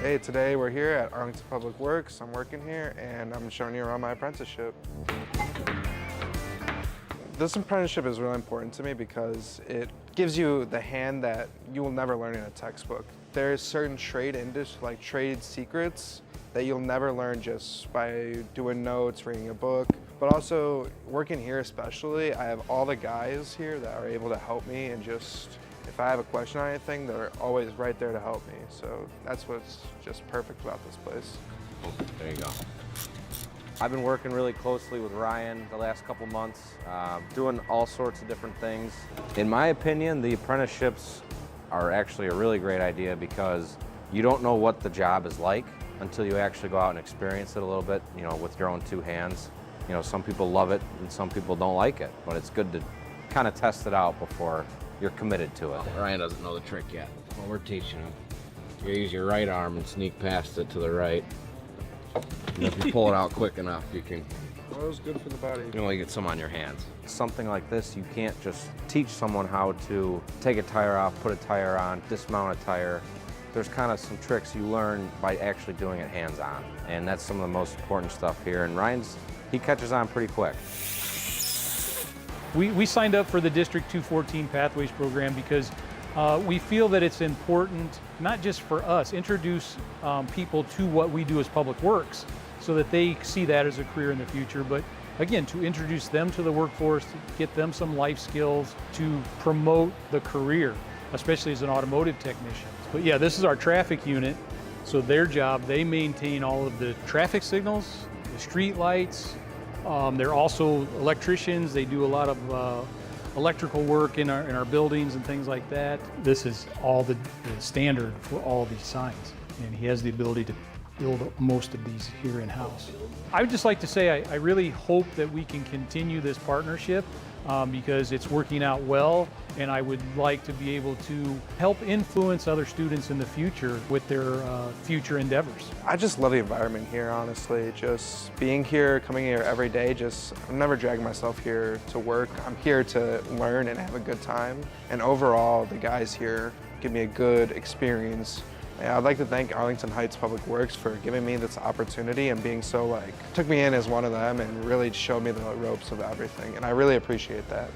Hey, today we're here at Arlington Public Works. I'm working here and I'm showing you around my apprenticeship. This apprenticeship is really important to me because it gives you the hand that you will never learn in a textbook. There's certain trade secrets that you'll never learn just by doing notes, reading a book. But also, working here especially, I have all the guys here that are able to help me, and just, if I have a question on anything, they're always right there to help me. So that's what's just perfect about this place. There you go. I've been working really closely with Ryan the last couple months, doing all sorts of different things. In my opinion, the apprenticeships are actually a really great idea because you don't know what the job is like until you actually go out and experience it a little bit, you know, with your own two hands. You know, some people love it and some people don't like it, but it's good to kind of test it out before you're committed to it. Ryan doesn't know the trick yet. Well, we're teaching him. You use your right arm and sneak past it to the right. And if you pull it out quick enough, you can. Well, it's good for the body. You only get some on your hands. Something like this, you can't just teach someone how to take a tire off, put a tire on, dismount a tire. There's kind of some tricks you learn by actually doing it hands-on. And that's some of the most important stuff here. And he catches on pretty quick. We signed up for the District 214 Pathways program because we feel that it's important, not just for us, introduce people to what we do as Public Works so that they see that as a career in the future, but again, to introduce them to the workforce, to get them some life skills, to promote the career, especially as an automotive technician. But yeah, this is our traffic unit, so their job, they maintain all of the traffic signals, the street lights. They're also electricians. They do a lot of electrical work in our buildings and things like that. This is all the standard for all these signs, and he has the ability to build most of these here in-house. I would just like to say I really hope that we can continue this partnership because it's working out well, and I would like to be able to help influence other students in the future with their future endeavors. I just love the environment here, honestly. Just being here, coming here every day, I'm never dragging myself here to work. I'm here to learn and have a good time. And overall, the guys here give me a good experience. And I'd like to thank Arlington Heights Public Works for giving me this opportunity and being so took me in as one of them and really showed me the ropes of everything. And I really appreciate that.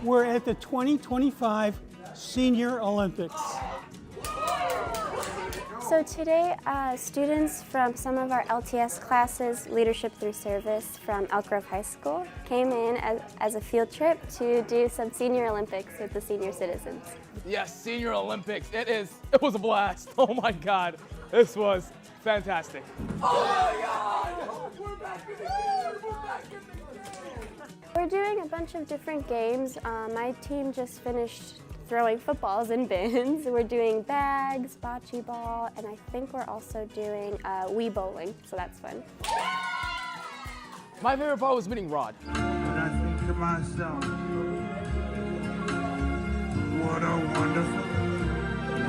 We're at the 2025 Senior Olympics. So today, students from some of our LTS classes, Leadership Through Service from Elk Grove High School, came in as a field trip to do some Senior Olympics with the senior citizens. Yes, Senior Olympics, it was a blast. Oh my God, this was fantastic. Oh my God, we're back in the game, we're back in the game. We're doing a bunch of different games. My team just finished throwing footballs in bins. We're doing bags, bocce ball, and I think we're also doing Wii bowling, so that's fun. My favorite part was winning Rod. And I think to myself, what a wonderful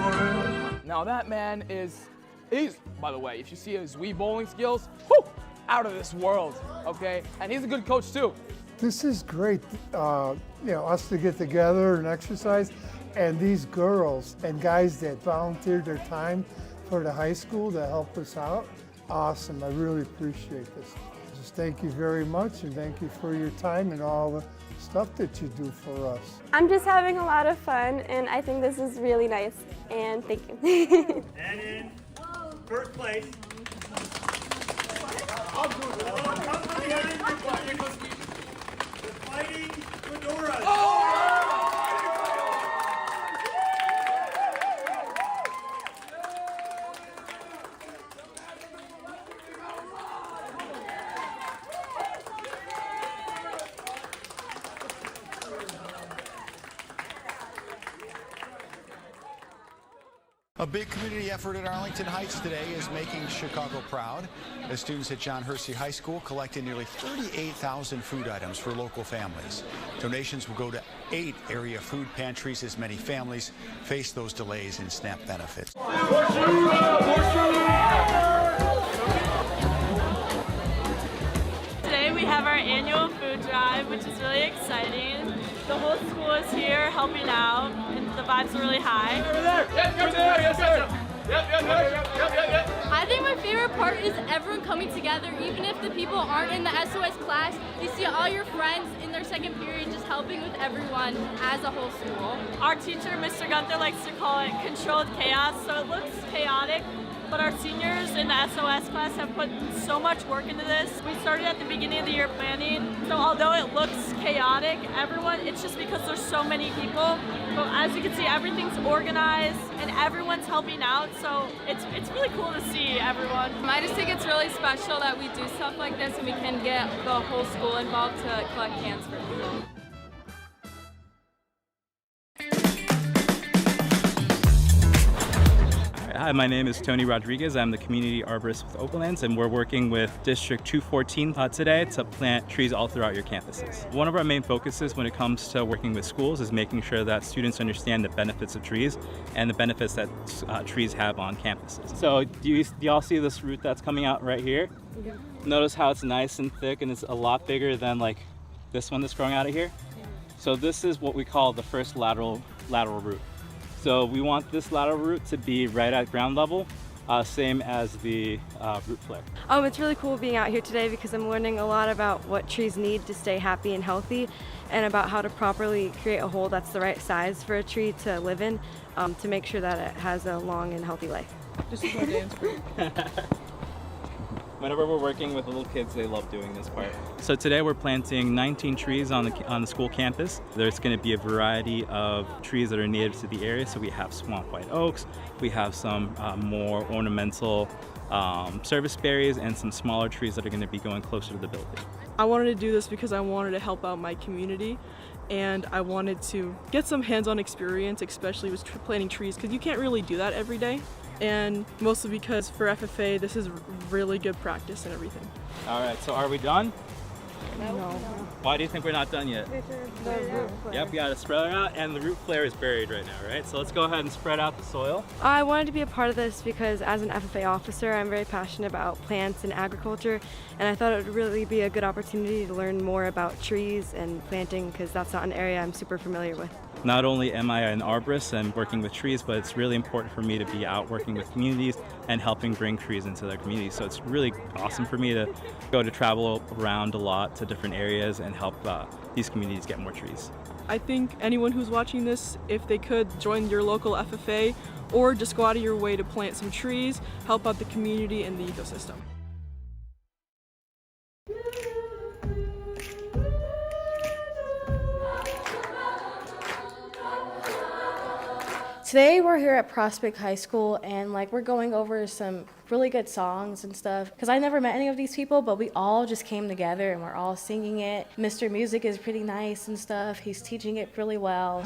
world. Now that man he's, by the way, if you see his Wii bowling skills, whew, out of this world, okay? And he's a good coach too. This is great, us to get together and exercise, and these girls and guys that volunteered their time for the high school to help us out. Awesome, I really appreciate this. Just thank you very much, and thank you for your time and all the stuff that you do for us. I'm just having a lot of fun, and I think this is really nice, and thank you. And in first place. Fighting fedoras. A big community effort at Arlington Heights today is making Chicago proud. As students at John Hersey High School collected nearly 38,000 food items for local families. Donations will go to 8 area food pantries as many families face those delays in SNAP benefits. vibe, which is really exciting. The whole school is here helping out, and the vibes are really high. Over there! Yep, over there! Yes, sir! I think my favorite part is everyone coming together. Even if the people aren't in the SOS class, you see all your friends in their second period just helping with everyone as a whole school. Our teacher, Mr. Gunther, likes to call it controlled chaos, so it looks chaotic, but our seniors in the SOS class have put so much work into this. We started at the beginning of the year planning, so although it looks chaotic, it's just because there's so many people. But as you can see, everything's organized and everyone's helping out, so it's really cool to see everyone. I just think it's really special that we do stuff like this and we can get the whole school involved to collect cans for people. Hi, my name is Tony Rodriguez. I'm the community arborist with Oaklands, and we're working with District 214 today to plant trees all throughout your campuses. One of our main focuses when it comes to working with schools is making sure that students understand the benefits of trees and the benefits that trees have on campuses. So do y'all see this root that's coming out right here? Yeah. Notice how it's nice and thick, and it's a lot bigger than like this one that's growing out of here? Yeah. So this is what we call the first lateral root. So we want this lateral root to be right at ground level, same as the root flare. It's really cool being out here today because I'm learning a lot about what trees need to stay happy and healthy, and about how to properly create a hole that's the right size for a tree to live in, to make sure that it has a long and healthy life. This is my dance group. Whenever we're working with little kids, they love doing this part. So today we're planting 19 trees on the school campus. There's going to be a variety of trees that are native to the area. So we have swamp white oaks, we have some more ornamental service berries, and some smaller trees that are going to be going closer to the building. I wanted to do this because I wanted to help out my community, and I wanted to get some hands-on experience, especially with planting trees, because you can't really do that every day. And mostly because for FFA, this is really good practice and everything. All right, so are we done? No. Why do you think we're not done yet? Yep, we gotta spread it out, and the root flare is buried right now, right? So let's go ahead and spread out the soil. I wanted to be a part of this because as an FFA officer, I'm very passionate about plants and agriculture, and I thought it would really be a good opportunity to learn more about trees and planting, because that's not an area I'm super familiar with. Not only am I an arborist and working with trees, but it's really important for me to be out working with communities and helping bring trees into their communities. So it's really awesome for me to travel around a lot to different areas and help these communities get more trees. I think anyone who's watching this, if they could join your local FFA or just go out of your way to plant some trees, help out the community and the ecosystem. Today we're here at Prospect High School, and we're going over some really good songs and stuff, because I never met any of these people, but we all just came together and we're all singing it. Mr. Music is pretty nice and stuff. He's teaching it really well.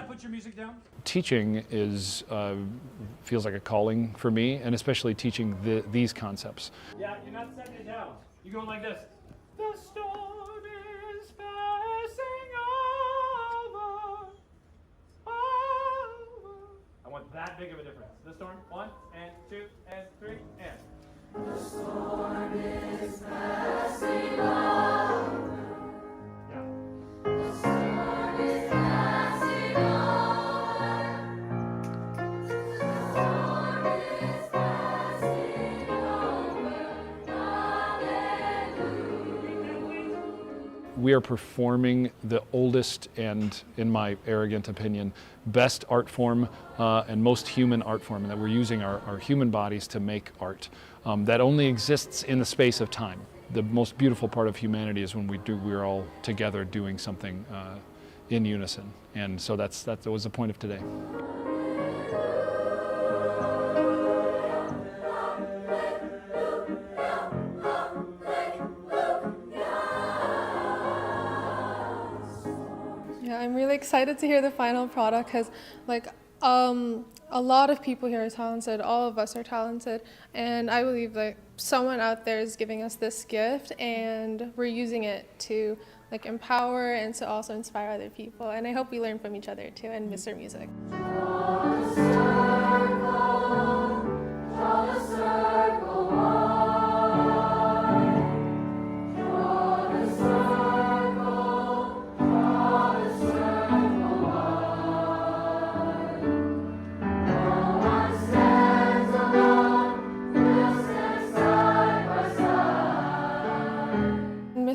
Put your music down. Teaching feels like a calling for me, and especially teaching these concepts. Yeah, you're not setting it down. You're going like this. The storm is passing over. I want that big of a difference. The storm, 1 and 2 and 3 and. The storm is passing over. Yeah. The storm is passing over. We are performing the oldest and, in my arrogant opinion, best art form and most human art form, and that we're using our human bodies to make art that only exists in the space of time. The most beautiful part of humanity is when we're all together doing something in unison, and so that was the point of today. Yeah, I'm really excited to hear the final product because, a lot of people here are talented. All of us are talented, and I believe someone out there is giving us this gift, and we're using it to empower and to also inspire other people. And I hope we learn from each other too, and Mr. Music.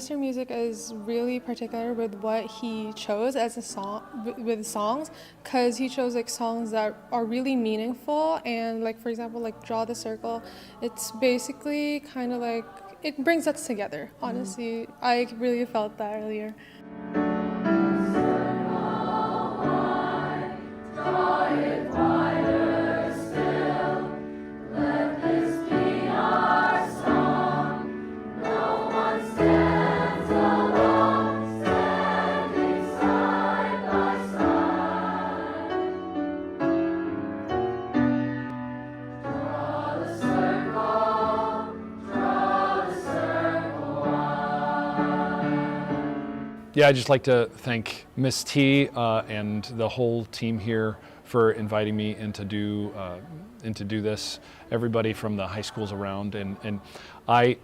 Mr. Music is really particular with what he chose as a song, with songs, because he chose like songs that are really meaningful, and like for example like Draw the Circle, it's basically kind of like, it brings us together. Honestly, I really felt that earlier. Yeah, I'd just like to thank Miss T and the whole team here for inviting me in to do this. Everybody from the high schools around, and I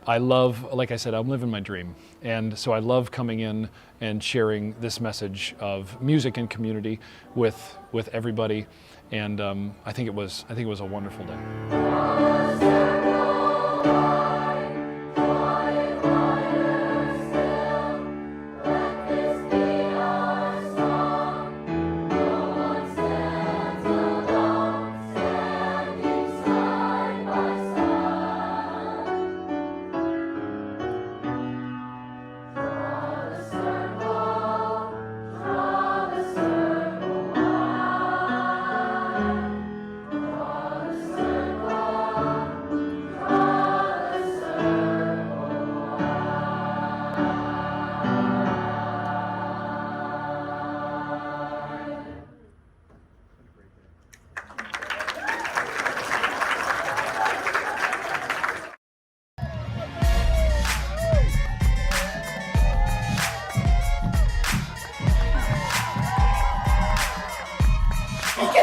love, like I said, I'm living my dream, and so I love coming in and sharing this message of music and community with everybody, and I think it was a wonderful day.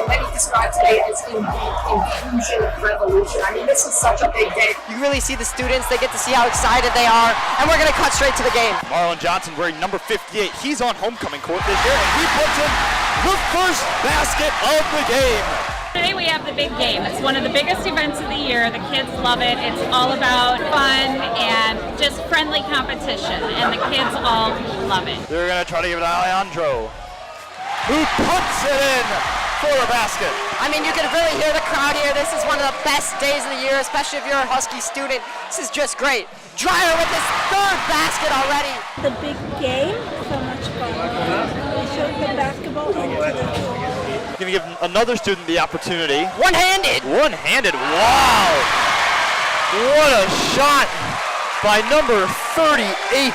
Many describe today as inclusion revolution. I mean, this is such a big day. You really see the students, they get to see how excited they are, and we're going to cut straight to the game. Marlon Johnson wearing number 58. He's on homecoming court this year, and he puts in the first basket of the game. Today we have the big game. It's one of the biggest events of the year. The kids love it. It's all about fun and just friendly competition, and the kids all love it. They're going to try to give it to Alejandro, who puts it in for a basket. I mean, you can really hear the crowd here. This is one of the best days of the year, especially if you're a Husky student. This is just great. Dreyer with his third basket already. The big game, so much fun. They showed the basketball and Going to give another student the opportunity. One-handed. One-handed, wow. What a shot by number 38.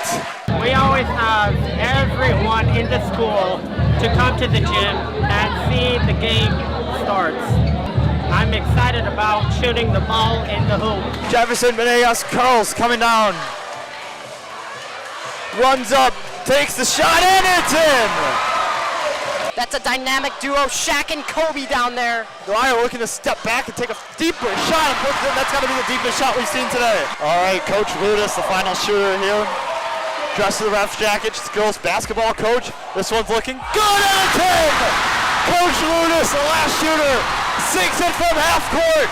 We always have everyone in the school to come to the gym and see the game starts. I'm excited about shooting the ball in the hoop. Jefferson Venegas curls coming down. Runs up, takes the shot, and it's in! That's a dynamic duo, Shaq and Kobe down there. Dwyer looking to step back and take a deeper shot. Unfortunately, that's got to be the deepest shot we've seen today. All right, Coach Ludis, the final shooter here. Dressed in the ref's jacket, girls basketball coach. This one's looking good, and it's in! Coach Ludis, the last shooter, sinks it from half court.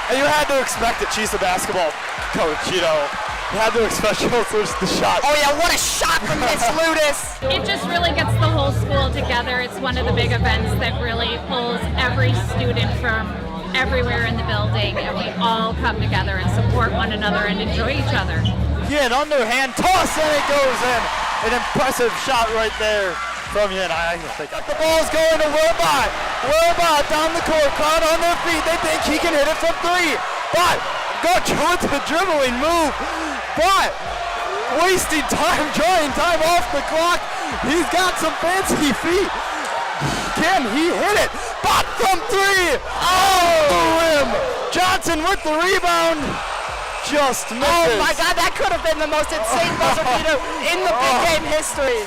And you had to expect it. She's the basketball coach, you know. You had to expect she was the shot. Oh yeah, what a shot from Miss Ludis! It just really gets the whole school together. It's one of the big events that really pulls every student from everywhere in the building, and we all come together and support one another and enjoy each other. Yeah, an underhand toss, and it goes in. An impressive shot right there from Yin. I think the ball's going to Wilbot. Wilbot down the court, crowd on their feet. They think he can hit it from three. But go with the dribbling move. But wasting time, drawing time off the clock. He's got some fancy feet. Can he hit it? But from three. Oh, the rim. Johnson with the rebound. Just misses. Oh my God, that could have been the most insane buzzer beater in the big game history.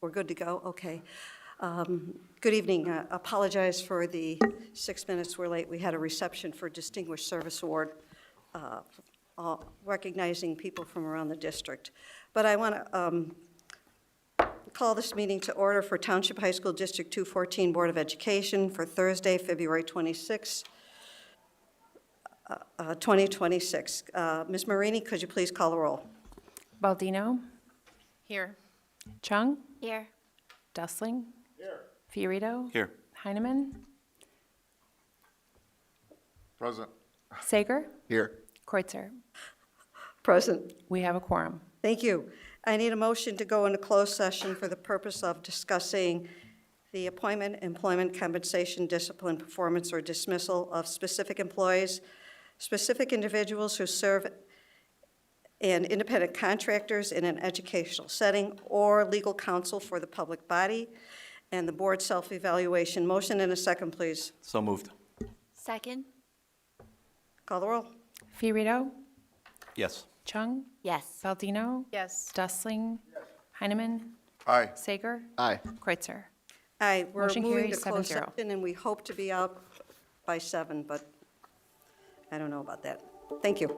We're good to go? Okay. Good evening. Apologize for the 6 minutes we're late. We had a reception for Distinguished Service Award, recognizing people from around the district. But I want to call this meeting to order for Township High School District 214 Board of Education for Thursday, February 26, 2026. Ms. Marini, could you please call the roll? Baldino. Here. Chung. Here. Dustling. Here. Fiorito. Here. Heineman. Present. Sager. Here. Kreutzer. Present. We have a quorum. Thank you. I need a motion to go into closed session for the purpose of discussing the appointment, employment, compensation, discipline, performance, or dismissal of specific employees, specific individuals who serve and independent contractors in an educational setting, or legal counsel for the public body, and the board self-evaluation. Motion in a second, please. So moved. Second. Call the roll. Fiorito. Yes. Chung. Yes. Baldino. Yes. Dustling. Heineman. Aye. Sager. Aye. Kreutzer. Aye, we're Motion moving to carries closed 7-0. session, and we hope to be out by 7, but I don't know about that. Thank you.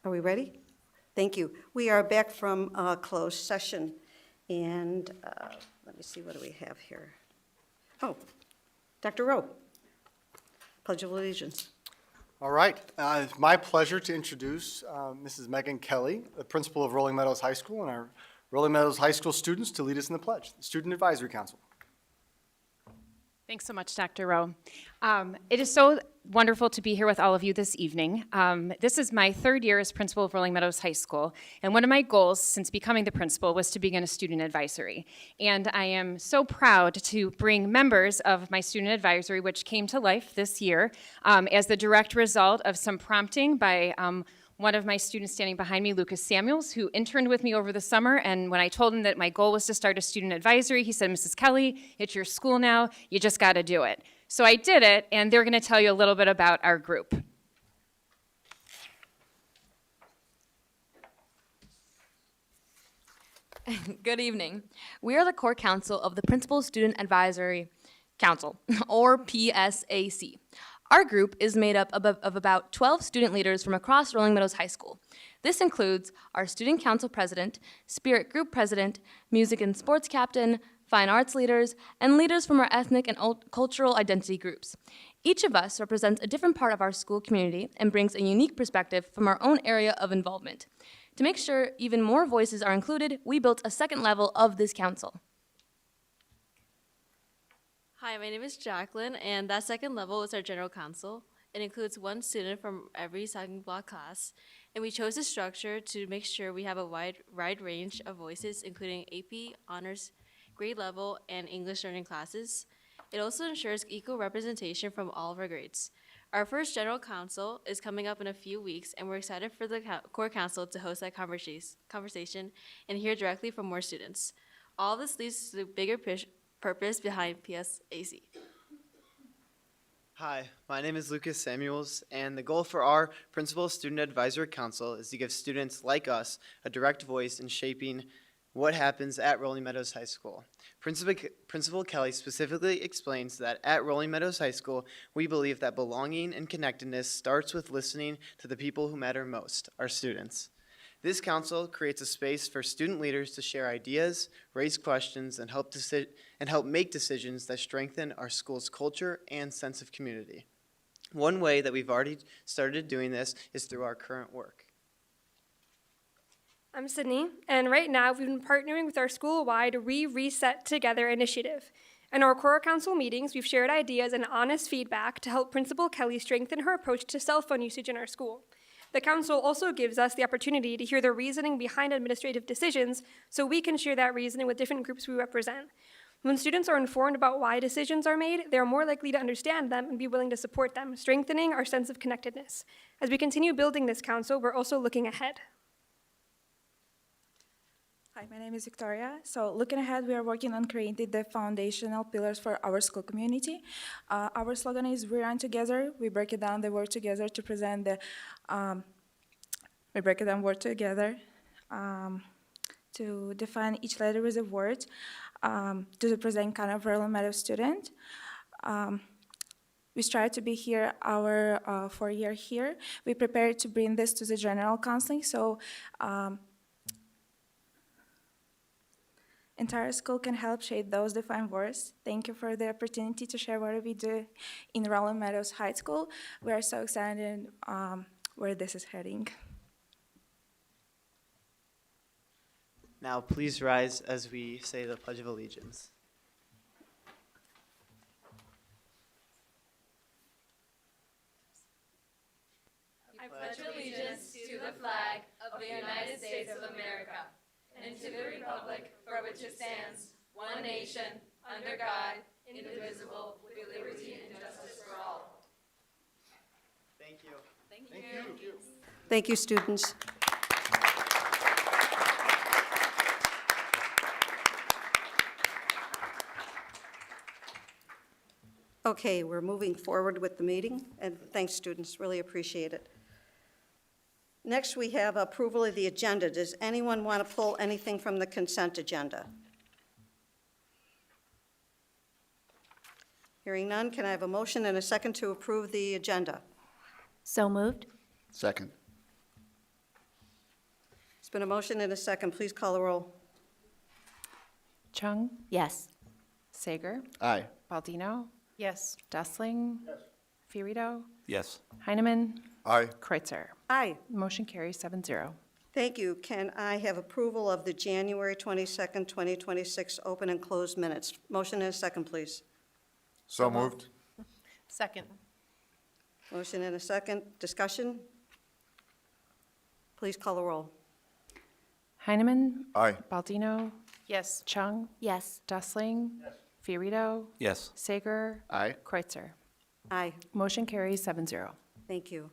Are we ready? Thank you. We are back from closed session, and let me see, what do we have here? Oh, Dr. Rowe, Pledge of Allegiance. All right. It's my pleasure to introduce Mrs. Megan Kelly, the principal of Rolling Meadows High School, and our Rolling Meadows High School students to lead us in the pledge. The Student Advisory Council. Thanks so much, Dr. Rowe. It is so wonderful to be here with all of you this evening. This is my third year as principal of Rolling Meadows High School, and one of my goals since becoming the principal was to begin a student advisory. And I am so proud to bring members of my student advisory, which came to life this year, as the direct result of some prompting by one of my students standing behind me, Lucas Samuels, who interned with me over the summer, and when I told him that my goal was to start a student advisory, he said, Mrs. Kelly, it's your school now, you just gotta do it. So I did it, and they're gonna tell you a little bit about our group. Good evening. We are the core council of the Principal Student Advisory Council, or PSAC. Our group is made up of about 12 student leaders from across Rolling Meadows High School. This includes our student council president, spirit group president, music and sports captain, fine arts leaders, and leaders from our ethnic and cultural identity groups. Each of us represents a different part of our school community and brings a unique perspective from our own area of involvement. To make sure even more voices are included, we built a second level of this council. Hi, my name is Jacqueline, and that second level is our general council. It includes one student from every second block class, and we chose this structure to make sure we have a wide range of voices, including AP, honors, grade level, and English learning classes. It also ensures equal representation from all of our grades. Our first general council is coming up in a few weeks, and we're excited for the core council to host that conversation and hear directly from more students. All this leads to the bigger purpose behind PSAC. Hi, my name is Lucas Samuels, and the goal for our Principal Student Advisory Council is to give students like us a direct voice in shaping what happens at Rolling Meadows High School. Principal Kelly specifically explains that at Rolling Meadows High School, we believe that belonging and connectedness starts with listening to the people who matter most, our students. This council creates a space for student leaders to share ideas, raise questions, and help make decisions that strengthen our school's culture and sense of community. One way that we've already started doing this is through our current work. I'm Sydney, and right now we've been partnering with our school-wide We Reset Together initiative. In our core council meetings, we've shared ideas and honest feedback to help Principal Kelly strengthen her approach to cell phone usage in our school. The council also gives us the opportunity to hear the reasoning behind administrative decisions so we can share that reasoning with different groups we represent. When students are informed about why decisions are made, they are more likely to understand them and be willing to support them, strengthening our sense of connectedness. As we continue building this council, we're also looking ahead. Hi, my name is Victoria. So looking ahead, we are working on creating the foundational pillars for our school community. Our slogan is "We Run Together." We break it down the word together to present the, to define each letter with a word, to present kind of Rolling Meadows student. We strive to be here our 4-year here. We prepared to bring this to the general counseling, so entire school can help shape those defined words. Thank you for the opportunity to share what we do in Rolling Meadows High School. We are so excited where this is heading. Now please rise as we say the Pledge of Allegiance. I pledge allegiance to the flag of the United States of America and to the republic for which it stands, one nation, under God, indivisible, with liberty and justice for all. Thank you. Thank you. Thank you, students. Okay, we're moving forward with the meeting, and thanks, students, really appreciate it. Next, we have approval of the agenda. Does anyone want to pull anything from the consent agenda? Hearing none, can I have a motion and a second to approve the agenda? So moved. Second. been a motion and a second. Please call the roll. Chung? Yes. Sager? Aye. Baldino? Yes. Dessling? Yes. Fiorito? Yes. Heineman? Aye. Kreutzer? Aye. Motion carries 7-0. Thank you. Can I have approval of the January 22nd, 2026 open and closed minutes? Motion and a second, please. So moved. Second. Motion and a second. Discussion? Please call the roll. Heineman? Aye. Baldino? Yes. Chung? Yes. Dessling? Yes. Fiorito? Yes. Sager? Aye. Kreutzer? Aye. Motion carries 7-0. Thank you.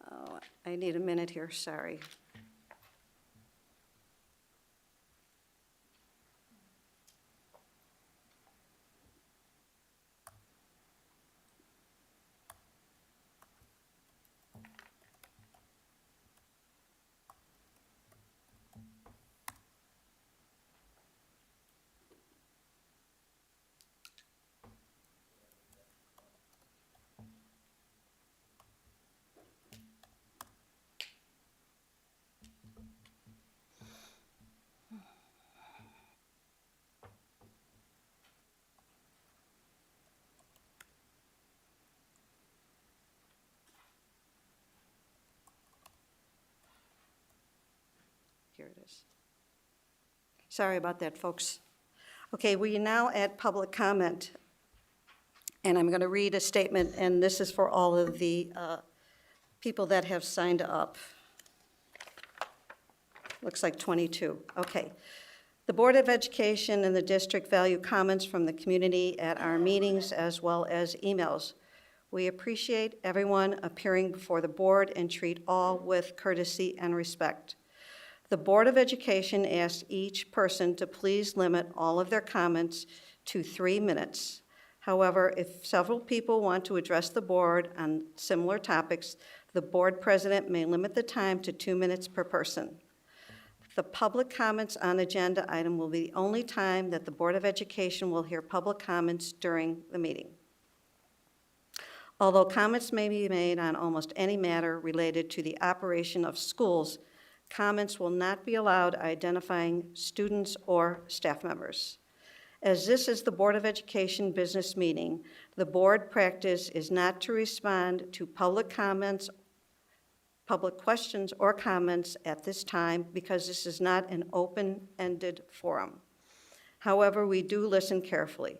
Oh, I need a minute here, sorry. Here it is. Sorry about that, folks. Okay, we are now at public comment. And I'm going to read a statement, and this is for all of the people that have signed up. Looks like 22. Okay. The Board of Education and the district value comments from the community at our meetings as well as emails. We appreciate everyone appearing before the board and treat all with courtesy and respect. The Board of Education asks each person to please limit all of their comments to 3 minutes. However, if several people want to address the board on similar topics, the board president may limit the time to 2 minutes per person. The public comments on agenda item will be the only time that the Board of Education will hear public comments during the meeting. Although comments may be made on almost any matter related to the operation of schools, comments will not be allowed identifying students or staff members. As this is the Board of Education business meeting, the board practice is not to respond to public comments, public questions or comments at this time because this is not an open-ended forum. However, we do listen carefully.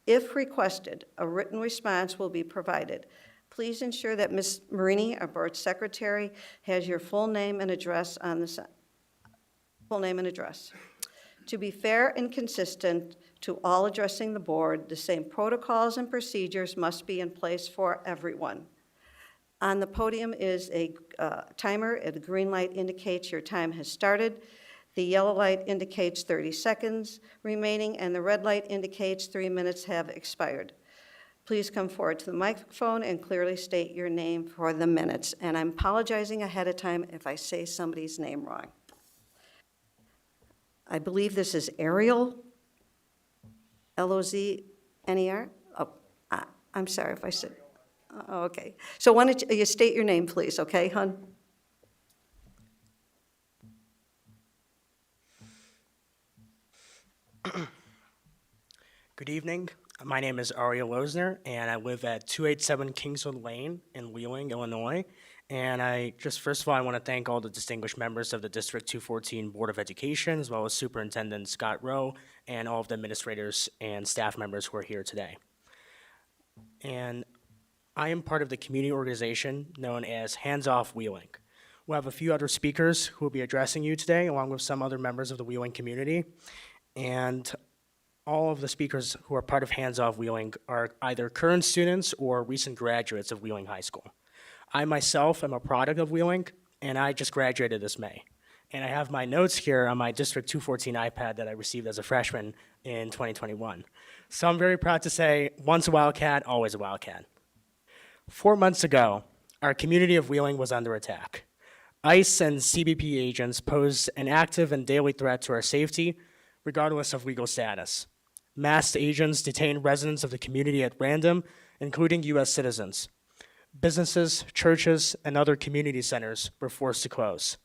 If requested, a written response will be provided. Please ensure that Ms. Marini, our board secretary, has your full name and address on the full name and address. To be fair and consistent to all addressing the board, the same protocols and procedures must be in place for everyone. On the podium is a timer. The green light indicates your time has started. The yellow light indicates 30 seconds remaining, and the red light indicates 3 minutes have expired. Please come forward to the microphone and clearly state your name for the minutes. And I'm apologizing ahead of time if I say somebody's name wrong. I believe this is Ariel, L-O-Z-N-E-R. Oh, I'm sorry if I said, oh, okay. So why don't you state your name, please, okay, hon? Good evening. My name is Ariel Losner, and I live at 287 Kingswood Lane in Wheeling, Illinois. And first of all, I want to thank all the distinguished members of the District 214 Board of Education, as well as Superintendent Scott Rowe, and all of the administrators and staff members who are here today. And I am part of the community organization known as Hands Off Wheeling. We'll have a few other speakers who will be addressing you today, along with some other members of the Wheeling community. And all of the speakers who are part of Hands Off Wheeling are either current students or recent graduates of Wheeling High School. I myself am a product of Wheeling, and I just graduated this May. And I have my notes here on my District 214 iPad that I received as a freshman in 2021. So I'm very proud to say, once a Wildcat, always a Wildcat. 4 months ago, our community of Wheeling was under attack. ICE and CBP agents posed an active and daily threat to our safety, regardless of legal status. Masked agents detained residents of the community at random, including U.S. citizens. Businesses, churches, and other community centers were forced to close.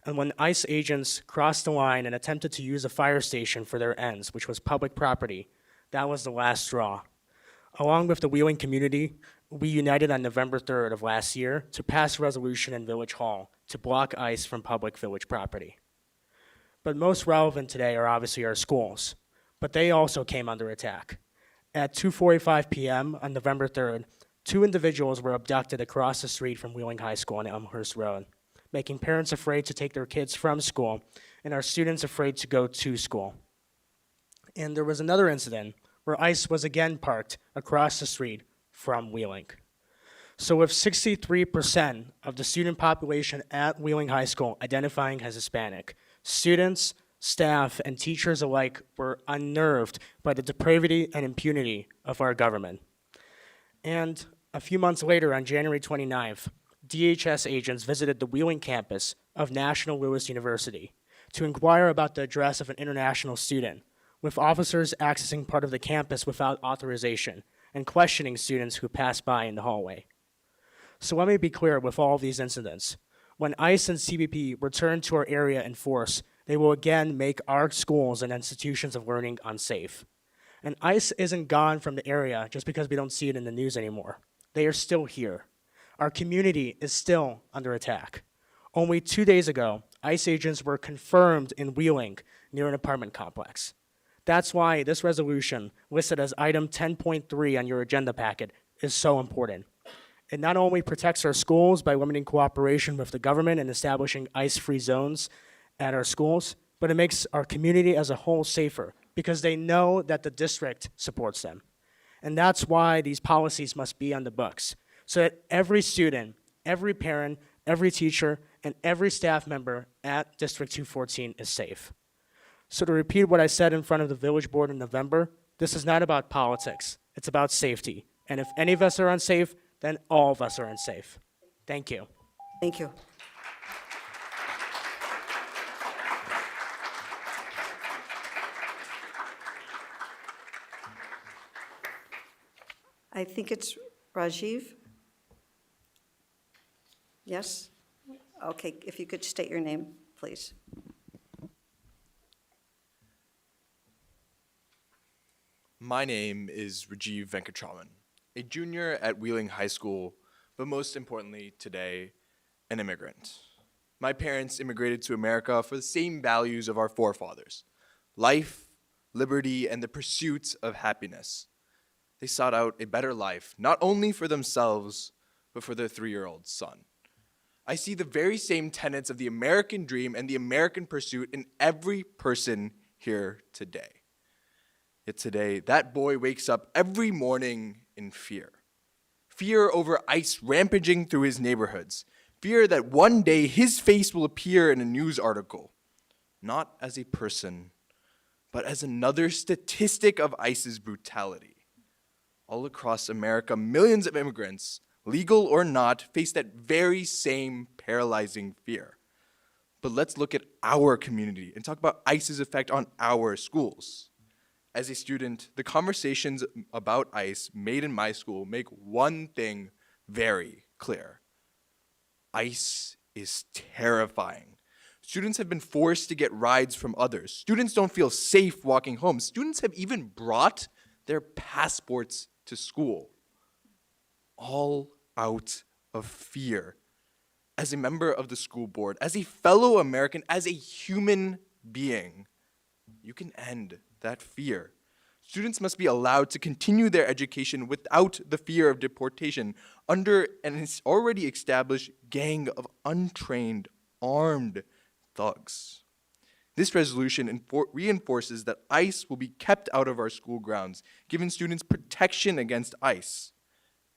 And when ICE agents crossed the line and attempted to use a fire station for their ends, which was public property, that was the last straw. Along with the Wheeling community, we united on November 3rd of last year to pass a resolution in Village Hall to block ICE from public village property. But most relevant today are obviously our schools, but they also came under attack. At 2:45 p.m. on November 3rd, 2 individuals were abducted across the street from Wheeling High School on Elmhurst Road, making parents afraid to take their kids from school and our students afraid to go to school. And there was another incident where ICE was again parked across the street from Wheeling. So with 63% of the student population at Wheeling High School identifying as Hispanic, students, staff, and teachers alike were unnerved by the depravity and impunity of our government. And a few months later, on January 29th, DHS agents visited the Wheeling campus of National Louis University to inquire about the address of an international student, with officers accessing part of the campus without authorization and questioning students who passed by in the hallway. So let me be clear with all of these incidents. When ICE and CBP return to our area in force, they will again make our schools and institutions of learning unsafe. And ICE isn't gone from the area just because we don't see it in the news anymore. They are still here. Our community is still under attack. Only 2 days ago, ICE agents were confirmed in Wheeling near an apartment complex. That's why this resolution, listed as item 10.3 on your agenda packet, is so important. It not only protects our schools by limiting cooperation with the government and establishing ICE-free zones at our schools, but it makes our community as a whole safer because they know that the district supports them. And that's why these policies must be on the books, so that every student, every parent, every teacher, and every staff member at District 214 is safe. So to repeat what I said in front of the village board in November, this is not about politics, it's about safety. And if any of us are unsafe, then all of us are unsafe. Thank you. Thank you. I think it's Rajiv. Yes? Okay, if you could state your name, please. My name is Rajiv Venkatraman, a junior at Wheeling High School, but most importantly today, an immigrant. My parents immigrated to America for the same values of our forefathers: life, liberty, and the pursuit of happiness. They sought out a better life, not only for themselves, but for their 3-year-old son. I see the very same tenets of the American dream and the American pursuit in every person here today. Yet today, that boy wakes up every morning in fear. Fear over ICE rampaging through his neighborhoods. Fear that one day his face will appear in a news article, not as a person, but as another statistic of ICE's brutality. All across America, millions of immigrants, legal or not, face that very same paralyzing fear. But let's look at our community and talk about ICE's effect on our schools. As a student, the conversations about ICE made in my school make one thing very clear. ICE is terrifying. Students have been forced to get rides from others. Students don't feel safe walking home. Students have even brought their passports to school, all out of fear. As a member of the school board, as a fellow American, as a human being, you can end that fear. Students must be allowed to continue their education without the fear of deportation under an already established gang of untrained, armed thugs. This resolution reinforces that ICE will be kept out of our school grounds, giving students protection against ICE.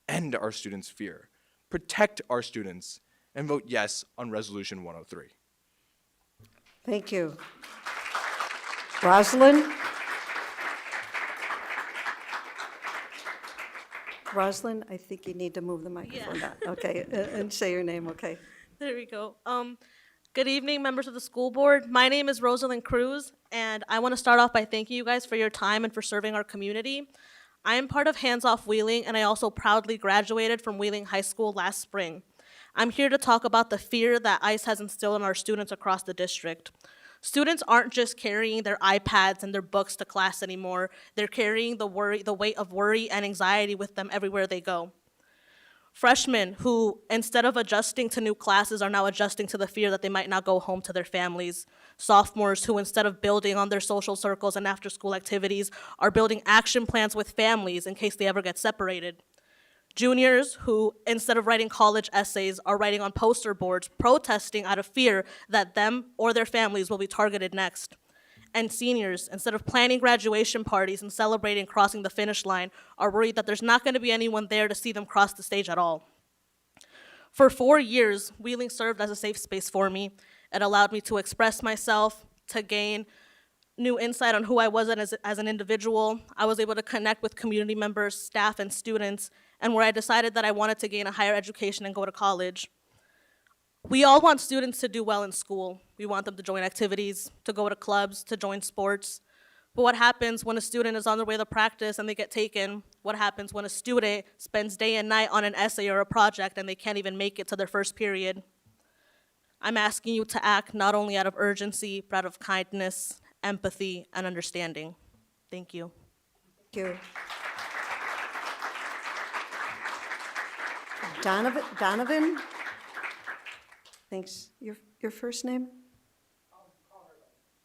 End our students' fear. Protect our students, and vote yes on Resolution 103. Thank you. Rosalind? Rosalind, I think you need to move the microphone down. Okay, and say your name, okay? There we go. Good evening, members of the school board. My name is Rosalind Cruz, and I want to start off by thanking you guys for your time and for serving our community. I am part of Hands Off Wheeling, and I also proudly graduated from Wheeling High School last spring. I'm here to talk about the fear that ICE has instilled in our students across the district. Students aren't just carrying their iPads and their books to class anymore. They're carrying the weight of worry and anxiety with them everywhere they go. Freshmen who, instead of adjusting to new classes, are now adjusting to the fear that they might not go home to their families. Sophomores who, instead of building on their social circles and after-school activities, are building action plans with families in case they ever get separated. Juniors who, instead of writing college essays, are writing on poster boards, protesting out of fear that them or their families will be targeted next. And seniors, instead of planning graduation parties and celebrating crossing the finish line, are worried that there's not going to be anyone there to see them cross the stage at all. For 4 years, Wheeling served as a safe space for me. It allowed me to express myself, to gain new insight on who I was as an individual. I was able to connect with community members, staff, and students, and where I decided that I wanted to gain a higher education and go to college. We all want students to do well in school. We want them to join activities, to go to clubs, to join sports. But what happens when a student is on their way to practice and they get taken? What happens when a student spends day and night on an essay or a project and they can't even make it to their first period? I'm asking you to act not only out of urgency, but out of kindness, empathy, and understanding. Thank you. Thank you. Donovan? Thanks. Your first name?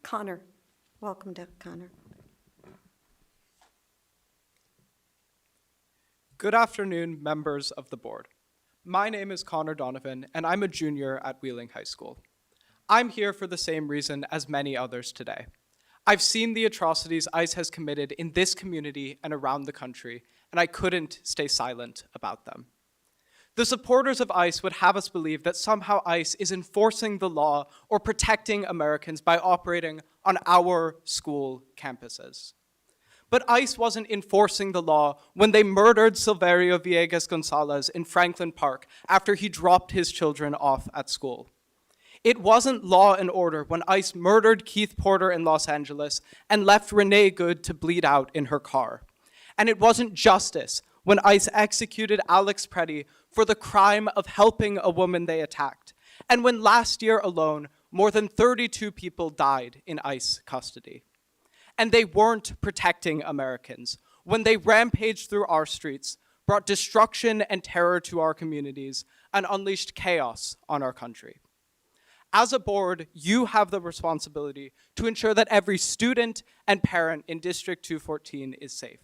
Connor. Welcome, Connor. Good afternoon, members of the board. My name is Connor Donovan, and I'm a junior at Wheeling High School. I'm here for the same reason as many others today. I've seen the atrocities ICE has committed in this community and around the country, and I couldn't stay silent about them. The supporters of ICE would have us believe that somehow ICE is enforcing the law or protecting Americans by operating on our school campuses. But ICE wasn't enforcing the law when they murdered Silverio Villegas Gonzalez in Franklin Park after he dropped his children off at school. It wasn't law and order when ICE murdered Keith Porter in Los Angeles and left Renee Good to bleed out in her car. And it wasn't justice when ICE executed Alex Preddy for the crime of helping a woman they attacked. And when last year alone, more than 32 people died in ICE custody. And they weren't protecting Americans when they rampaged through our streets, brought destruction and terror to our communities, and unleashed chaos on our country. As a board, you have the responsibility to ensure that every student and parent in District 214 is safe.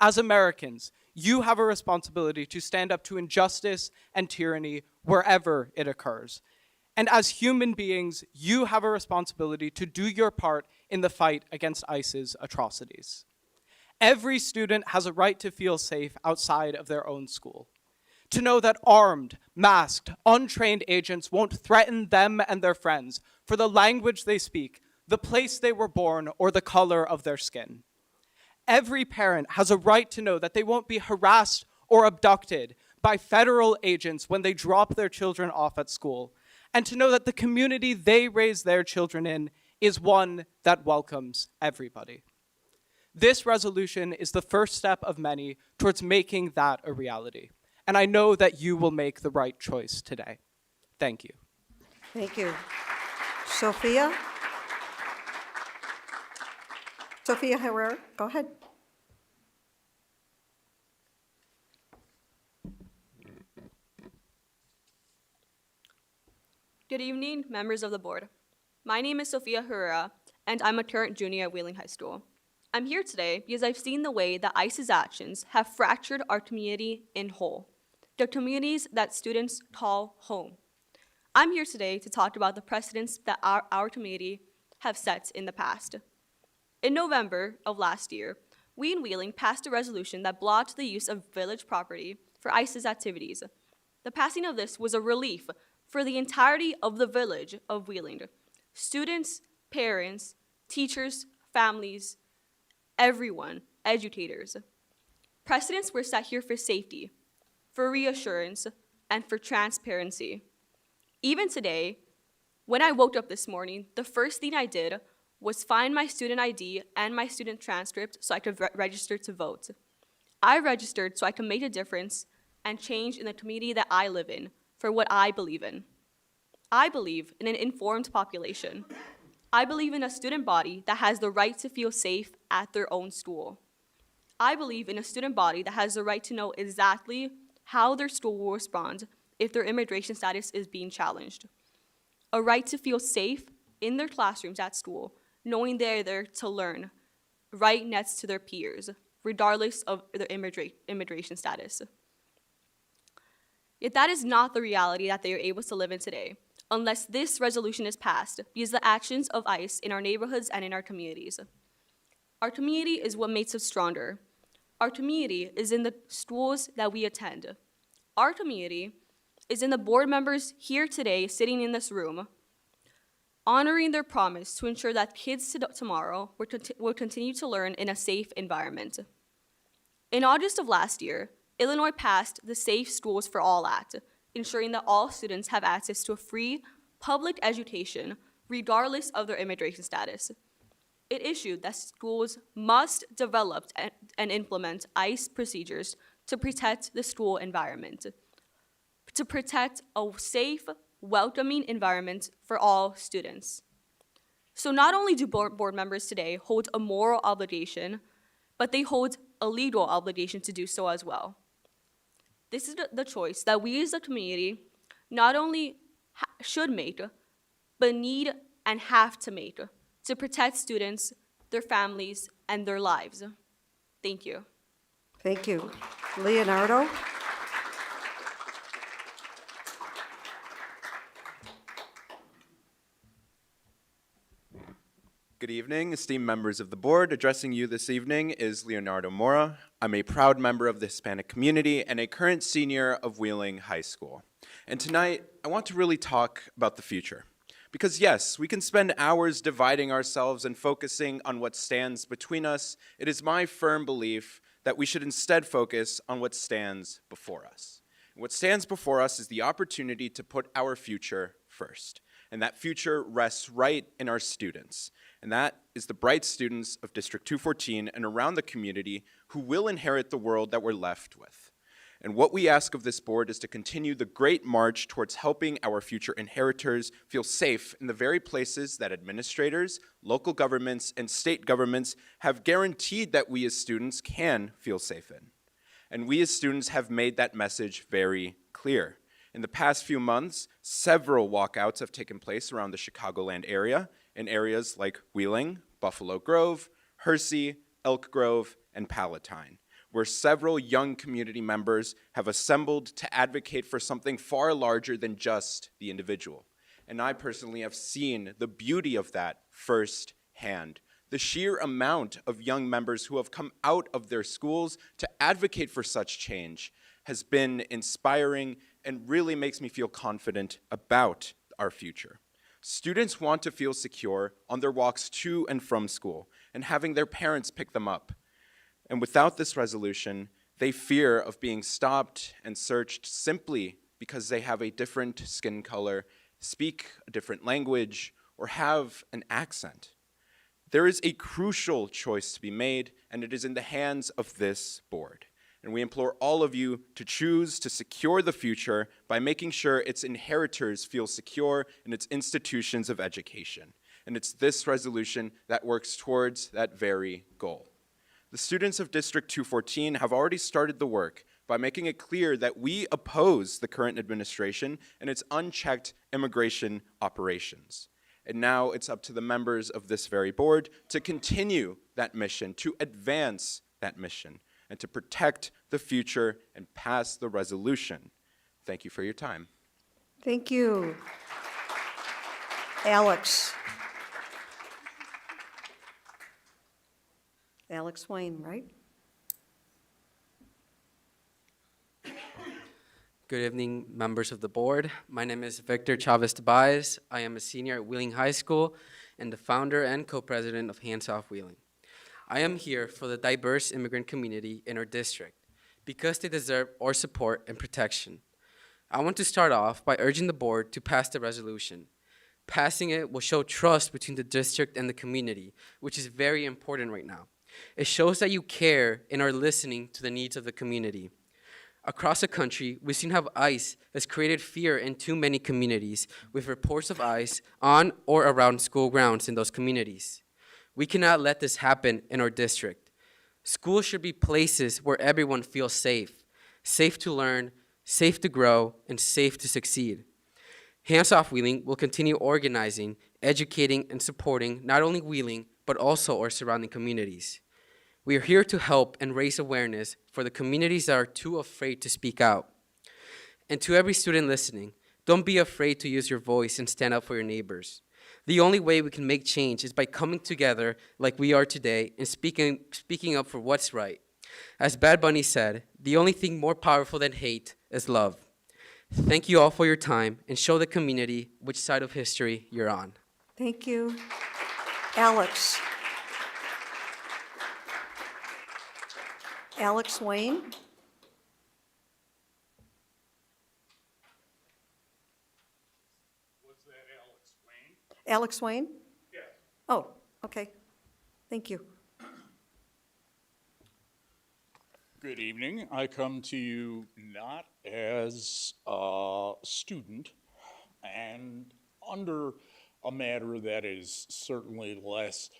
As Americans, you have a responsibility to stand up to injustice and tyranny wherever it occurs. And as human beings, you have a responsibility to do your part in the fight against ICE's atrocities. Every student has a right to feel safe outside of their own school, to know that armed, masked, untrained agents won't threaten them and their friends for the language they speak, the place they were born, or the color of their skin. Every parent has a right to know that they won't be harassed or abducted by federal agents when they drop their children off at school, and to know that the community they raise their children in is one that welcomes everybody. This resolution is the first step of many towards making that a reality, and I know that you will make the right choice today. Thank you. Thank you. Sophia? Sophia Herrera, go ahead. Good evening, members of the board. My name is Sophia Herrera, and I'm a current junior at Wheeling High School. I'm here today because I've seen the way that ICE's actions have fractured our community in whole, the communities that students call home. I'm here today to talk about the precedents that our community have set in the past. In November of last year, we in Wheeling passed a resolution that blocked the use of village property for ICE's activities. The passing of this was a relief for the entirety of the village of Wheeling. Students, parents, teachers, families, everyone, educators. Precedents were set here for safety, for reassurance, and for transparency. Even today, when I woke up this morning, the first thing I did was find my student ID and my student transcript so I could register to vote. I registered so I could make a difference and change in the community that I live in, for what I believe in. I believe in an informed population. I believe in a student body that has the right to feel safe at their own school. I believe in a student body that has the right to know exactly how their school will respond if their immigration status is being challenged. A right to feel safe in their classrooms at school, knowing they're there to learn, right next to their peers, regardless of their immigration status. Yet that is not the reality that they are able to live in today, unless this resolution is passed, because the actions of ICE in our neighborhoods and in our communities. Our community is what makes us stronger. Our community is in the schools that we attend. Our community is in the board members here today sitting in this room, honoring their promise to ensure that kids tomorrow will continue to learn in a safe environment. In August of last year, Illinois passed the Safe Schools for All Act, ensuring that all students have access to a free public education regardless of their immigration status. It issued that schools must develop and implement ICE procedures to protect the school environment, to protect a safe, welcoming environment for all students. So not only do board members today hold a moral obligation, but they hold a legal obligation to do so as well. This is the choice that we as a community not only should make, but need and have to make to protect students, their families, and their lives. Thank you. Thank you. Leonardo? Good evening, esteemed members of the board. Addressing you this evening is Leonardo Mora. I'm a proud member of the Hispanic community and a current senior of Wheeling High School. And tonight, I want to really talk about the future. Because yes, we can spend hours dividing ourselves and focusing on what stands between us. It is my firm belief that we should instead focus on what stands before us. And what stands before us is the opportunity to put our future first. And that future rests right in our students. And that is the bright students of District 214 and around the community who will inherit the world that we're left with. And what we ask of this board is to continue the great march towards helping our future inheritors feel safe in the very places that administrators, local governments, and state governments have guaranteed that we as students can feel safe in. And we as students have made that message very clear. In the past few months, several walkouts have taken place around the Chicagoland area in areas like Wheeling, Buffalo Grove, Hersey, Elk Grove, and Palatine, where several young community members have assembled to advocate for something far larger than just the individual. And I personally have seen the beauty of that firsthand. The sheer amount of young members who have come out of their schools to advocate for such change has been inspiring and really makes me feel confident about our future. Students want to feel secure on their walks to and from school and having their parents pick them up. And without this resolution, they fear of being stopped and searched simply because they have a different skin color, speak a different language, or have an accent. There is a crucial choice to be made, and it is in the hands of this board. And we implore all of you to choose to secure the future by making sure its inheritors feel secure in its institutions of education. And it's this resolution that works towards that very goal. The students of District 214 have already started the work by making it clear that we oppose the current administration and its unchecked immigration operations. And now it's up to the members of this very board to continue that mission, to advance that mission, and to protect the future and pass the resolution. Thank you for your time. Thank you. Alex. Alex Wayne, right? Good evening, members of the board. My name is Victor Chavez Tobias. I am a senior at Wheeling High School and the founder and co-president of Hands Off Wheeling. I am here for the diverse immigrant community in our district because they deserve our support and protection. I want to start off by urging the board to pass the resolution. Passing it will show trust between the district and the community, which is very important right now. It shows that you care and are listening to the needs of the community. Across the country, we've seen how ICE has created fear in too many communities with reports of ICE on or around school grounds in those communities. We cannot let this happen in our district. Schools should be places where everyone feels safe, safe to learn, safe to grow, and safe to succeed. Hands Off Wheeling will continue organizing, educating, and supporting not only Wheeling, but also our surrounding communities. We are here to help and raise awareness for the communities that are too afraid to speak out. And to every student listening, don't be afraid to use your voice and stand up for your neighbors. The only way we can make change is by coming together like we are today and speaking up for what's right. As Bad Bunny said, the only thing more powerful than hate is love. Thank you all for your time, and show the community which side of history you're on. Thank you. Alex. Alex Wayne. Was that Alex Wayne? Alex Wayne? Yes. Oh, okay. Thank you. Good evening. I come to you not as a student and under a matter that is certainly less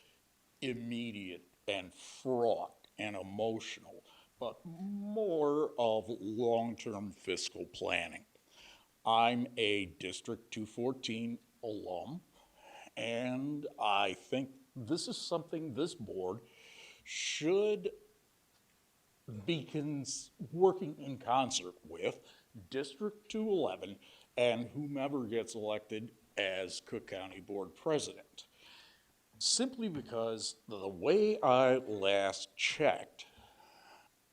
immediate and fraught and emotional, but more of long-term fiscal planning. I'm a District 214 alum, and I think this is something this board should be working in concert with District 211 and whomever gets elected as Cook County Board President. Simply because the way I last checked,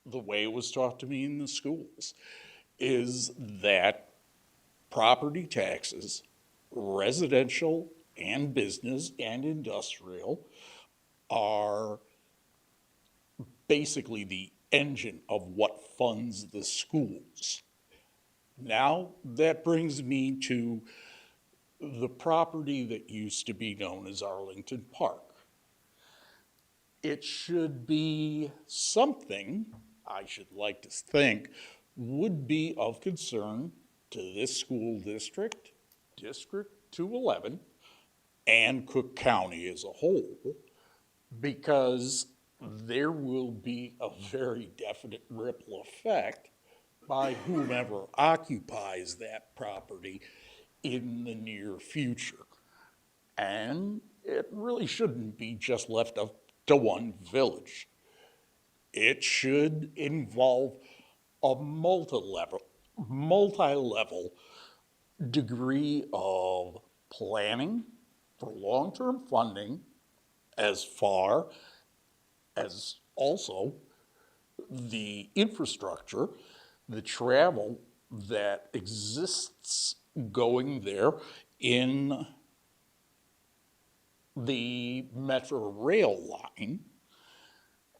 the way it was taught to me in the schools, is that property taxes, residential and business and industrial, are basically the engine of what funds the schools. Now, that brings me to the property that used to be known as Arlington Park. It should be something, I should like to think, would be of concern to this school district, District 211, and Cook County as a whole, because there will be a very definite ripple effect by whomever occupies that property in the near future. And it really shouldn't be just left up to one village. It should involve a multi-level degree of planning for long-term funding, as far as also the infrastructure, the travel that exists going there in the Metro Rail line,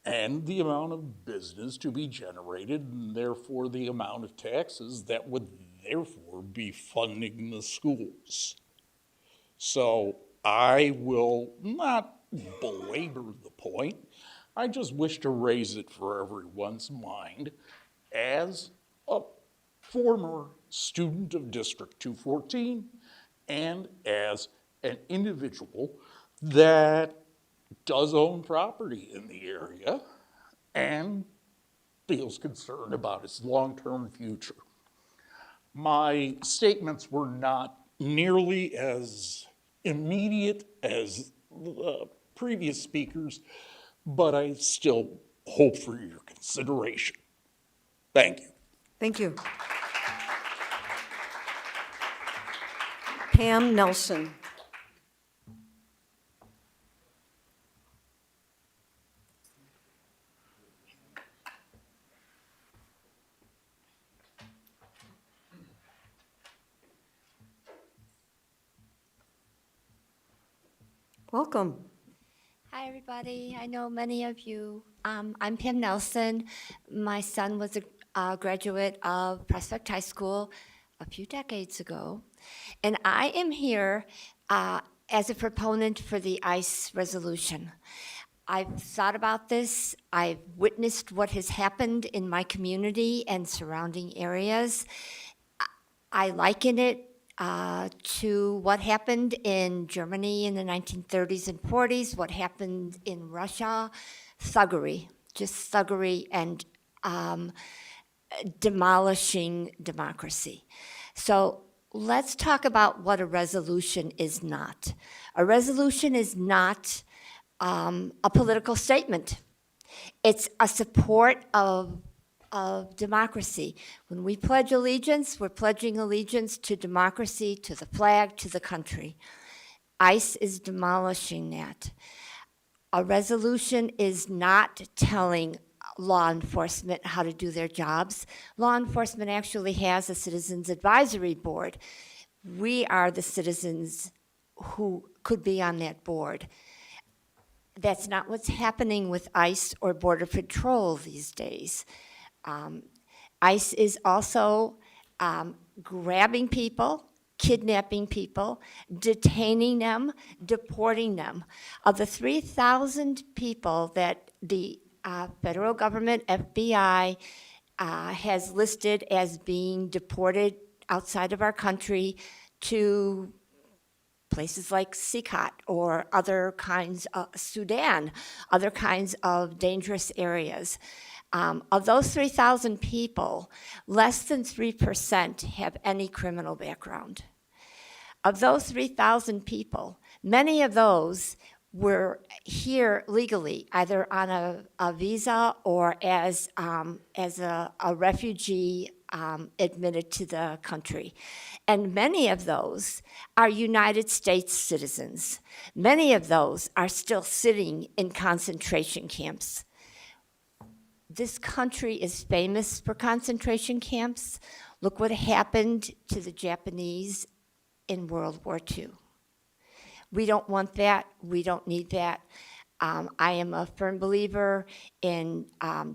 and the amount of business to be generated, and therefore the amount of taxes that would therefore be funding the schools. So I will not belabor the point. I just wish to raise it for everyone's mind as a former student of District 214 and as an individual that does own property in the area and feels concerned about its long-term future. My statements were not nearly as immediate as the previous speakers, but I still hope for your consideration. Thank you. Thank you. Pam Nelson. Welcome. Hi, everybody. I know many of you. I'm Pam Nelson. My son was a graduate of Prospect High School a few decades ago, and I am here as a proponent for the ICE resolution. I've thought about this. I've witnessed what has happened in my community and surrounding areas. I liken it to what happened in Germany in the 1930s and 40s, what happened in Russia, thuggery, just thuggery and demolishing democracy. So let's talk about what a resolution is not. A resolution is not a political statement. It's a support of democracy. When we pledge allegiance, we're pledging allegiance to democracy, to the flag, to the country. ICE is demolishing that. A resolution is not telling law enforcement how to do their jobs. Law enforcement actually has a Citizens Advisory Board. We are the citizens who could be on that board. That's not what's happening with ICE or Border Patrol these days. ICE is also grabbing people, kidnapping people, detaining them, deporting them. Of the 3,000 people that the federal government, FBI, has listed as being deported outside of our country to places like Sikhat or other kinds of Sudan, other kinds of dangerous areas. Of those 3,000 people, less than 3% have any criminal background. Of those 3,000 people, many of those were here legally, either on a visa or as a refugee admitted to the country. And many of those are United States citizens. Many of those are still sitting in concentration camps. This country is famous for concentration camps. Look what happened to the Japanese in World War II. We don't want that. We don't need that. I am a firm believer in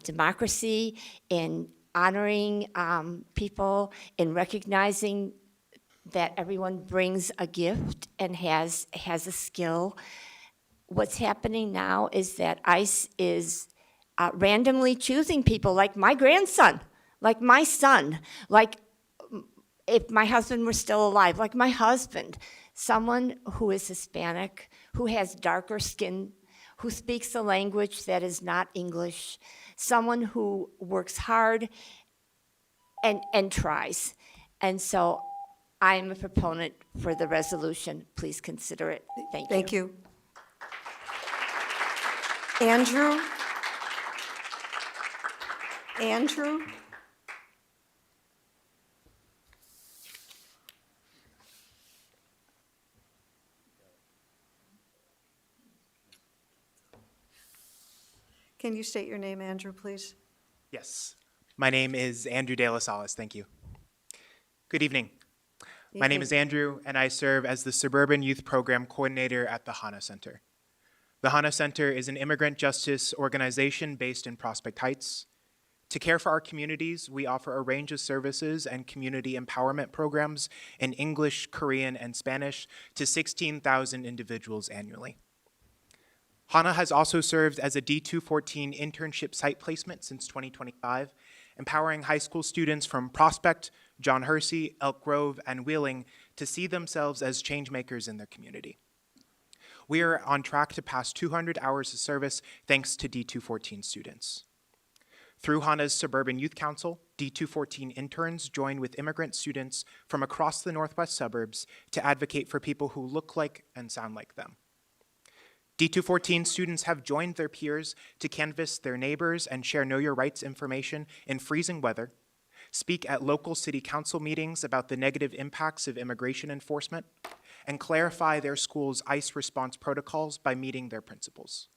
democracy, in honoring people, in recognizing that everyone brings a gift and has a skill. What's happening now is that ICE is randomly choosing people like my grandson, like my son, like if my husband were still alive, like my husband, someone who is Hispanic, who has darker skin, who speaks a language that is not English, someone who works hard and tries. And so I am a proponent for the resolution. Please consider it. Thank you. Thank you. Andrew? Andrew? Can you state your name, Andrew, please? Yes. My name is Andrew De La Salas. Thank you. Good evening. My name is Andrew, and I serve as the Suburban Youth Program Coordinator at the HANA Center. The HANA Center is an immigrant justice organization based in Prospect Heights. To care for our communities, we offer a range of services and community empowerment programs in English, Korean, and Spanish to 16,000 individuals annually. HANA has also served as a D214 internship site placement since 2025, empowering high school students from Prospect, John Hersey, Elk Grove, and Wheeling to see themselves as change makers in their community. We are on track to pass 200 hours of service thanks to D214 students. Through HANA's Suburban Youth Council, D214 interns join with immigrant students from across the northwest suburbs to advocate for people who look like and sound like them. D214 students have joined their peers to canvass their neighbors and share Know Your Rights information in freezing weather, speak at local city council meetings about the negative impacts of immigration enforcement, and clarify their school's ICE response protocols by meeting their principals.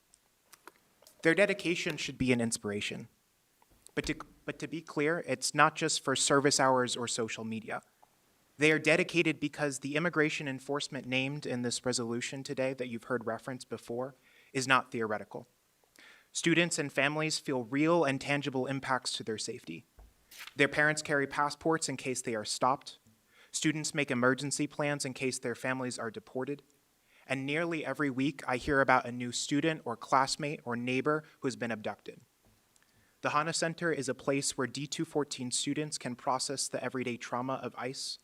Their dedication should be an inspiration. But to be clear, it's not just for service hours or social media. They are dedicated because the immigration enforcement named in this resolution today that you've heard referenced before is not theoretical. Students and families feel real and tangible impacts to their safety. Their parents carry passports in case they are stopped. Students make emergency plans in case their families are deported. and nearly every week I hear about a new student or classmate or neighbor who's been abducted. The HANA Center is a place where D214 students can process the everyday trauma of ICE,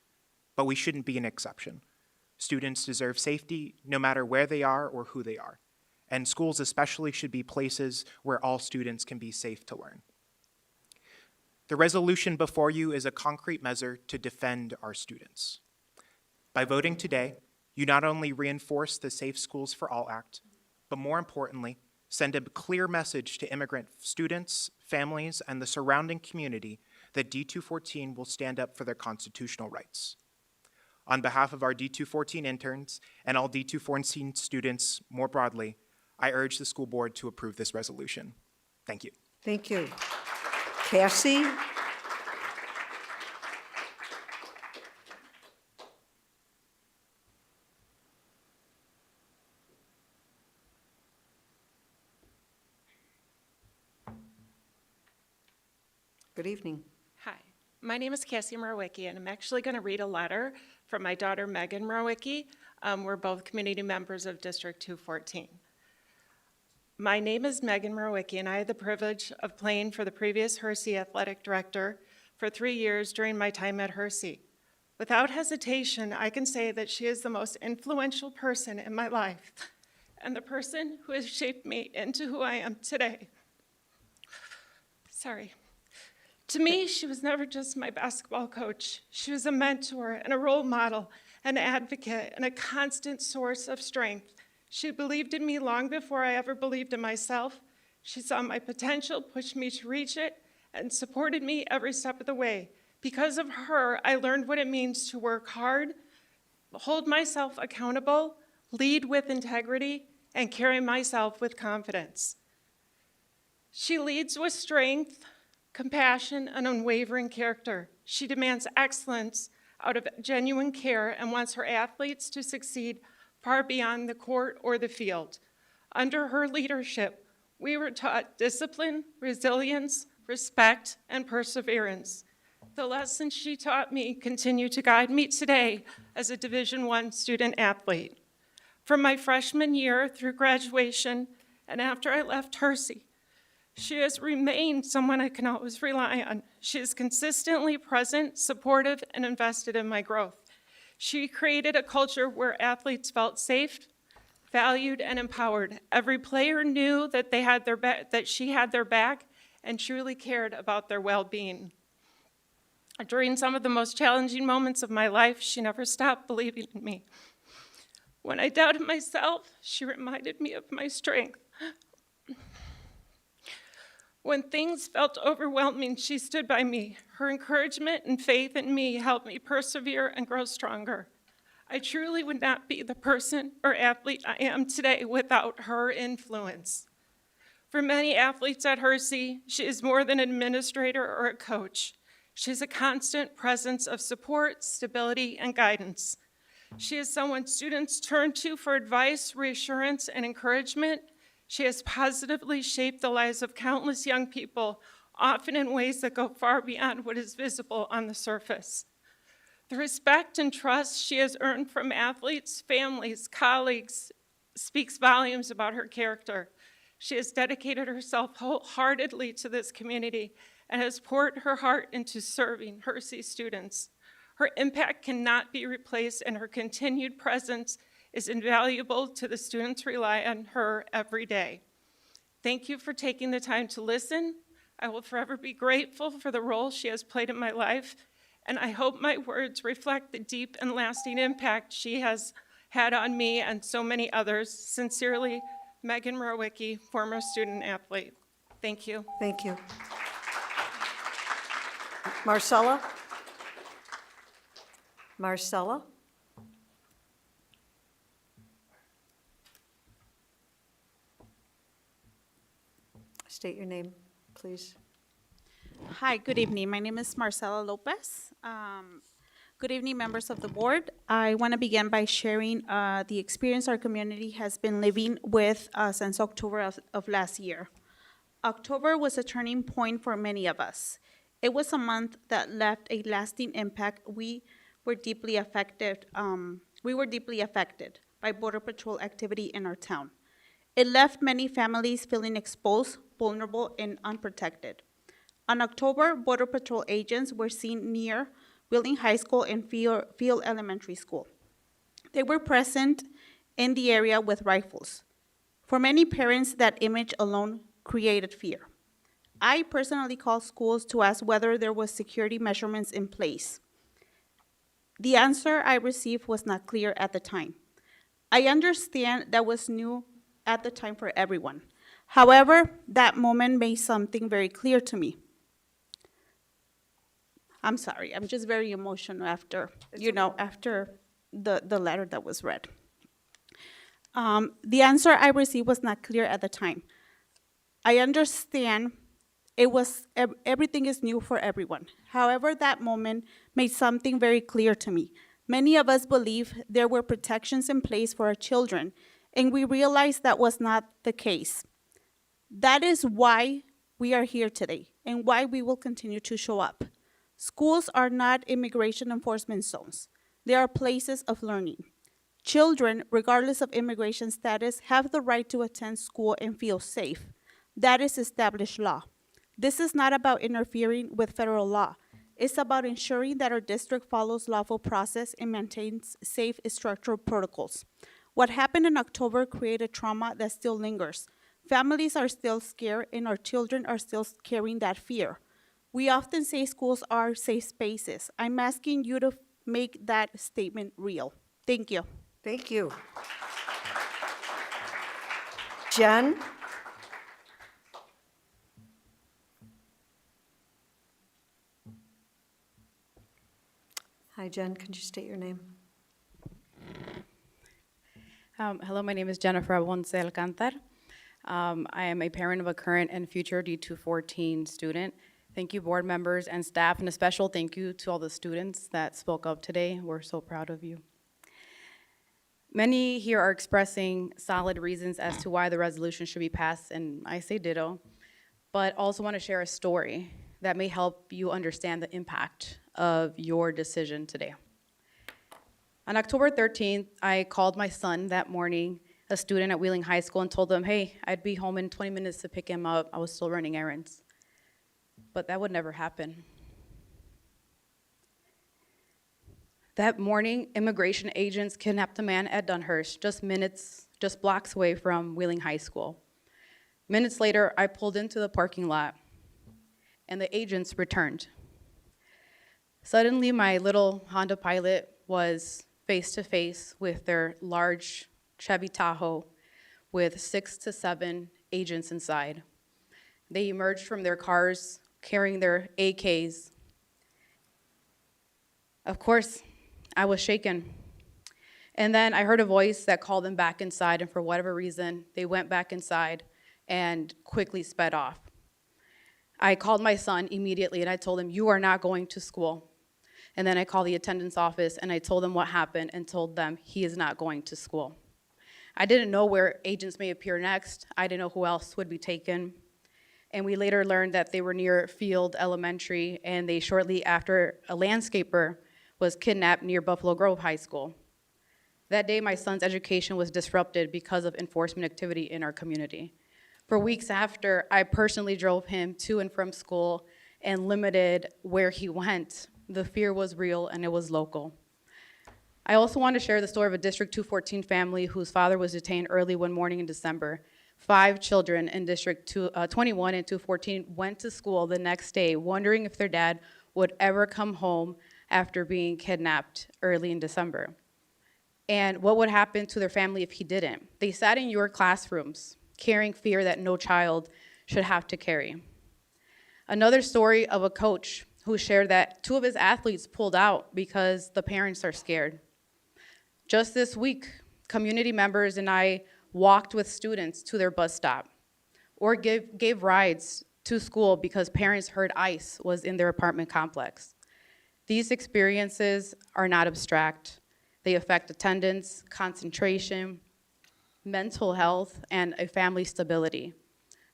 but we shouldn't be an exception. Students deserve safety no matter where they are or who they are, and schools especially should be places where all students can be safe to learn. The resolution before you is a concrete measure to defend our students. By voting today, you not only reinforce the Safe Schools for All Act, but more importantly, send a clear message to immigrant students, families, and the surrounding community that D214 will stand up for their constitutional rights. On behalf of our D214 interns and all D214 students more broadly, I urge the school board to approve this resolution. Thank you. Thank you. Cassie? Good evening. Hi, my name is Cassie Mrowicki, and I'm actually going to read a letter from my daughter Megan Mrowicki. We're both community members of District 214. My name is Megan Mrowicki, and I had the privilege of playing for the previous Hersey athletic director for 3 years during my time at Hersey. Without hesitation, I can say that she is the most influential person in my life and the person who has shaped me into who I am today. Sorry. To me, she was never just my basketball coach. She was a mentor and a role model, an advocate, and a constant source of strength. She believed in me long before I ever believed in myself. She saw my potential, pushed me to reach it, and supported me every step of the way. Because of her, I learned what it means to work hard, hold myself accountable, lead with integrity, and carry myself with confidence. She leads with strength, compassion, and unwavering character. She demands excellence out of genuine care and wants her athletes to succeed far beyond the court or the field. Under her leadership, we were taught discipline, resilience, respect, and perseverance. The lessons she taught me continue to guide me today as a Division I student athlete. From my freshman year through graduation and after I left Hersey, she has remained someone I can always rely on. She is consistently present, supportive, and invested in my growth. She created a culture where athletes felt safe, valued, and empowered. Every player knew that that she had their back and truly cared about their well-being. During some of the most challenging moments of my life, she never stopped believing in me. When I doubted myself, she reminded me of my strength. When things felt overwhelming, she stood by me. Her encouragement and faith in me helped me persevere and grow stronger. I truly would not be the person or athlete I am today without her influence. For many athletes at Hersey, she is more than an administrator or a coach. She's a constant presence of support, stability, and guidance. She is someone students turn to for advice, reassurance, and encouragement. She has positively shaped the lives of countless young people, often in ways that go far beyond what is visible on the surface. The respect and trust she has earned from athletes, families, colleagues speaks volumes about her character. She has dedicated herself wholeheartedly to this community and has poured her heart into serving Hersey students. Her impact cannot be replaced, and her continued presence is invaluable to the students who rely on her every day. Thank you for taking the time to listen. I will forever be grateful for the role she has played in my life, and I hope my words reflect the deep and lasting impact she has had on me and so many others. Sincerely, Megan Mrowicki, former student athlete. Thank you. Thank you. Marcella? Marcella? State your name, please. Hi, good evening. My name is Marcela Lopez. Good evening, members of the board. I want to begin by sharing the experience our community has been living with since October of last year. October was a turning point for many of us. It was a month that left a lasting impact. We were deeply affected. by Border Patrol activity in our town. It left many families feeling exposed, vulnerable, and unprotected. On October, Border Patrol agents were seen near Wheeling High School and Field Elementary School. They were present in the area with rifles. For many parents, that image alone created fear. I personally called schools to ask whether there was security measurements in place. The answer I received was not clear at the time. I understand that was new at the time for everyone. However, that moment made something very clear to me. I'm sorry, I'm just very emotional after, after the letter that was read. The answer I received was not clear at the time. I understand everything is new for everyone. However, that moment made something very clear to me. Many of us believe there were protections in place for our children, and we realized that was not the case. That is why we are here today and why we will continue to show up. Schools are not immigration enforcement zones. They are places of learning. Children, regardless of immigration status, have the right to attend school and feel safe. That is established law. This is not about interfering with federal law. It's about ensuring that our district follows lawful process and maintains safe structural protocols. What happened in October created trauma that still lingers. Families are still scared, and our children are still carrying that fear. We often say schools are safe spaces. I'm asking you to make that statement real. Thank you. Thank you. Jen? Hi, Jen. Could you state your name? Hello, my name is Jennifer Ponce Alcantar. I am a parent of a current and future D214 student. Thank you, board members and staff, and a special thank you to all the students that spoke up today. We're so proud of you. Many here are expressing solid reasons as to why the resolution should be passed, and I say ditto, but also want to share a story that may help you understand the impact of your decision today. On October 13th, I called my son that morning, a student at Wheeling High School, and told him, hey, I'd be home in 20 minutes to pick him up. I was still running errands. But that would never happen. That morning, immigration agents kidnapped a man at Dunhurst, just blocks away from Wheeling High School. Minutes later, I pulled into the parking lot, and the agents returned. Suddenly, my little Honda Pilot was face to face with their large Chevy Tahoe with 6 to 7 agents inside. They emerged from their cars carrying their AKs. Of course, I was shaken. And then I heard a voice that called them back inside, and for whatever reason, they went back inside and quickly sped off. I called my son immediately, and I told him, you are not going to school. And then I called the attendance office, and I told them what happened and told them he is not going to school. I didn't know where agents may appear next. I didn't know who else would be taken. And we later learned that they were near Field Elementary, and they shortly after a landscaper was kidnapped near Buffalo Grove High School. That day, my son's education was disrupted because of enforcement activity in our community. For weeks after, I personally drove him to and from school and limited where he went. The fear was real, and it was local. I also want to share the story of a District 214 family whose father was detained early one morning in December. 5 children in District 21 and 214 went to school the next day, wondering if their dad would ever come home after being kidnapped early in December. And what would happen to their family if he didn't? They sat in your classrooms, carrying fear that no child should have to carry. Another story of a coach who shared that 2 of his athletes pulled out because the parents are scared. Just this week, community members and I walked with students to their bus stop or gave rides to school because parents heard ICE was in their apartment complex. These experiences are not abstract. They affect attendance, concentration, mental health, and a family stability.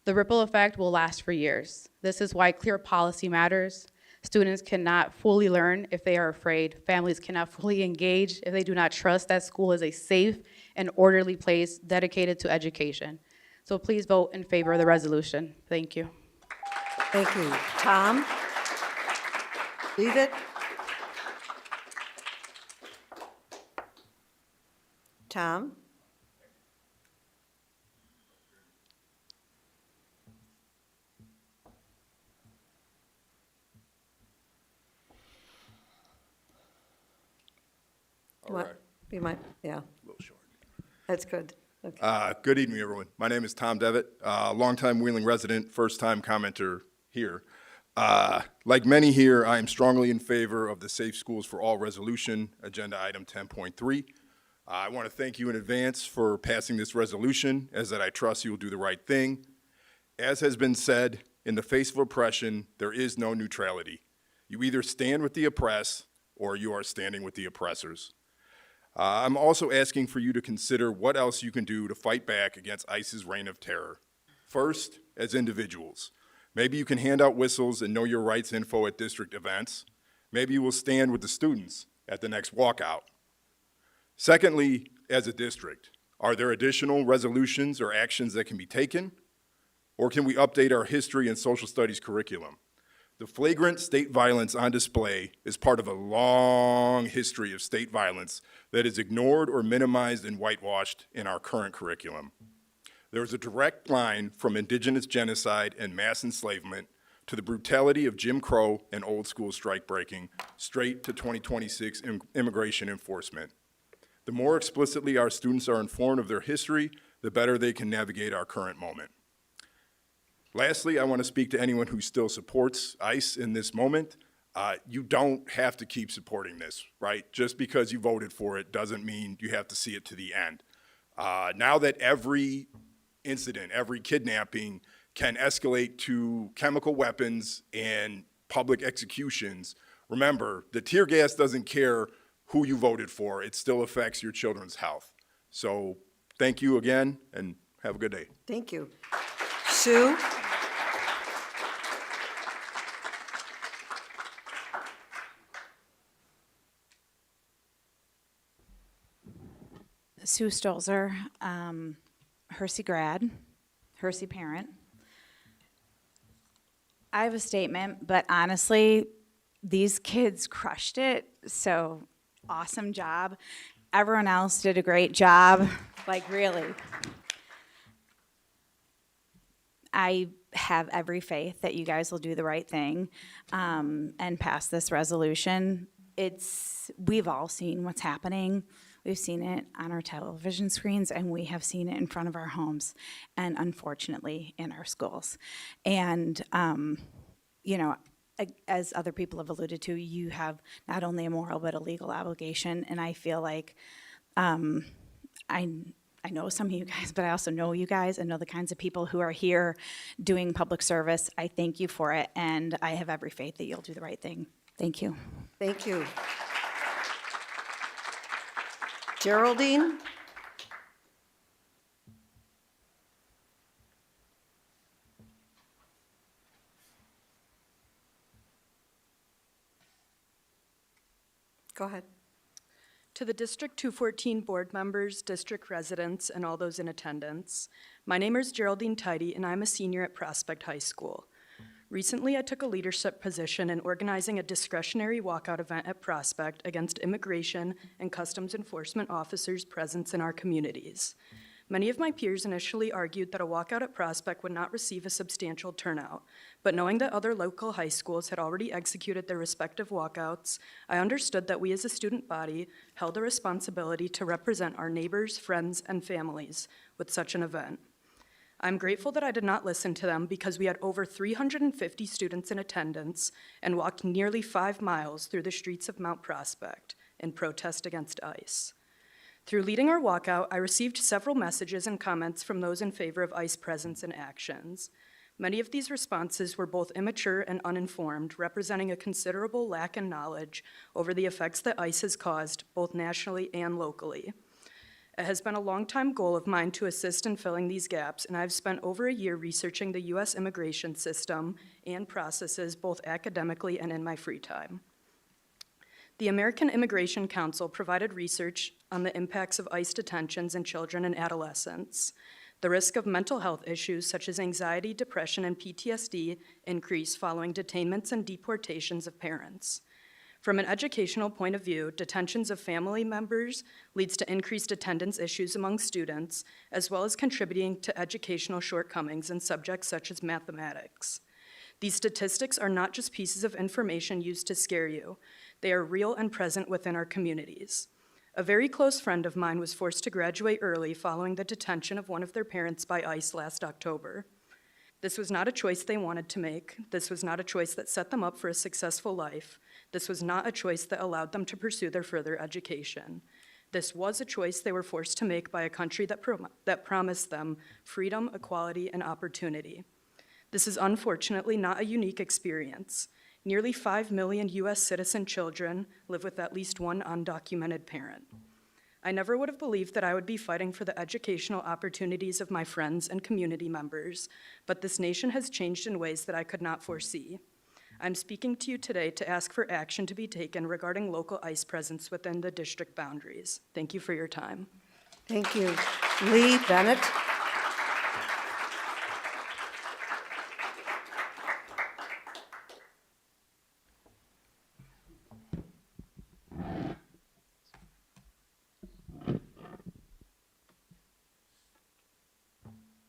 The ripple effect will last for years. This is why clear policy matters. Students cannot fully learn if they are afraid. Families cannot fully engage if they do not trust that school is a safe and orderly place dedicated to education. So please vote in favor of the resolution. Thank you. Thank you. Tom? Leave it. Tom? All right. You might, yeah. A little short. That's good. Okay. Good evening, everyone. My name is Tom Devitt, longtime Wheeling resident, first-time commenter here. Like many here, I am strongly in favor of the Safe Schools for All resolution, agenda item 10.3. I want to thank you in advance for passing this resolution, as that I trust you will do the right thing. As has been said, in the face of oppression, there is no neutrality. You either stand with the oppressed or you are standing with the oppressors. I'm also asking for you to consider what else you can do to fight back against ICE's reign of terror. First, as individuals. Maybe you can hand out whistles and know your rights info at district events. Maybe you will stand with the students at the next walkout. Secondly, as a district, are there additional resolutions or actions that can be taken? Or can we update our history and social studies curriculum? The flagrant state violence on display is part of a long history of state violence that is ignored or minimized and whitewashed in our current curriculum. There is a direct line from indigenous genocide and mass enslavement to the brutality of Jim Crow and old school strike breaking, straight to 2026 immigration enforcement. The more explicitly our students are informed of their history, the better they can navigate our current moment. Lastly, I want to speak to anyone who still supports ICE in this moment. You don't have to keep supporting this, right? Just because you voted for it doesn't mean you have to see it to the end. Now that every incident, every kidnapping can escalate to chemical weapons and public executions, remember, the tear gas doesn't care who you voted for. It still affects your children's health. So thank you again, and have a good day. Thank you. Sue? Sue Stolzer, Hersey grad, Hersey parent. I have a statement, but honestly, these kids crushed it, so awesome job. Everyone else did a great job, like really. I have every faith that you guys will do the right thing and pass this resolution. We've all seen what's happening. We've seen it on our television screens, and we have seen it in front of our homes, and unfortunately in our schools. And, you know, as other people have alluded to, you have not only a moral but a legal obligation, and I feel like I know some of you guys, but I also know you guys and know the kinds of people who are here doing public service. I thank you for it, and I have every faith that you'll do the right thing. Thank you. Thank you. Geraldine? Go ahead. To the District 214 board members, district residents, and all those in attendance, my name is Geraldine Tidy, and I'm a senior at Prospect High School. Recently, I took a leadership position in organizing a discretionary walkout event at Prospect against immigration and customs enforcement officers' presence in our communities. Many of my peers initially argued that a walkout at Prospect would not receive a substantial turnout, but knowing that other local high schools had already executed their respective walkouts, I understood that we as a student body held a responsibility to represent our neighbors, friends, and families with such an event. I'm grateful that I did not listen to them because we had over 350 students in attendance and walked nearly 5 miles through the streets of Mount Prospect in protest against ICE. Through leading our walkout, I received several messages and comments from those in favor of ICE presence and actions. Many of these responses were both immature and uninformed, representing a considerable lack in knowledge over the effects that ICE has caused, both nationally and locally. It has been a longtime goal of mine to assist in filling these gaps, and I've spent over a year researching the U.S. immigration system and processes both academically and in my free time. The American Immigration Council provided research on the impacts of ICE detentions in children and adolescents. The risk of mental health issues such as anxiety, depression, and PTSD increase following detainments and deportations of parents. From an educational point of view, detentions of family members leads to increased attendance issues among students, as well as contributing to educational shortcomings in subjects such as mathematics. These statistics are not just pieces of information used to scare you. They are real and present within our communities. A very close friend of mine was forced to graduate early following the detention of one of their parents by ICE last October. This was not a choice they wanted to make. This was not a choice that set them up for a successful life. This was not a choice that allowed them to pursue their further education. This was a choice they were forced to make by a country that promised them freedom, equality, and opportunity. This is unfortunately not a unique experience. Nearly 5 million U.S. citizen children live with at least one undocumented parent. I never would have believed that I would be fighting for the educational opportunities of my friends and community members, but this nation has changed in ways that I could not foresee. I'm speaking to you today to ask for action to be taken regarding local ICE presence within the district boundaries. Thank you for your time. Thank you. Lee Bennett.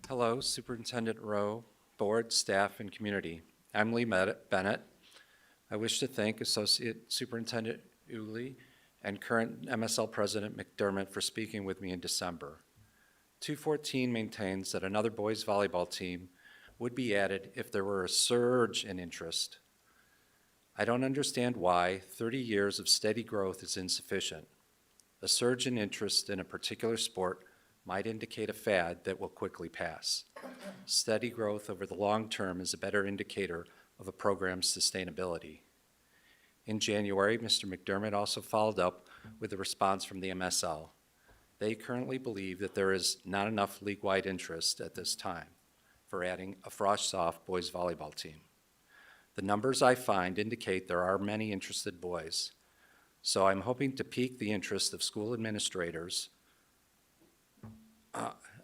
Hello, Superintendent Rowe, board, staff, and community. I'm Lee Bennett. I wish to thank Associate Superintendent Uli and current MSL President McDermott for speaking with me in December. 214 maintains that another boys volleyball team would be added if there were a surge in interest. I don't understand why 30 years of steady growth is insufficient. A surge in interest in a particular sport might indicate a fad that will quickly pass. Steady growth over the long term is a better indicator of a program's sustainability. In January, Mr. McDermott also followed up with a response from the MSL. They currently believe that there is not enough league-wide interest at this time for adding a Frosh-Soft boys volleyball team. The numbers I find indicate there are many interested boys, so I'm hoping to pique the interest of school administrators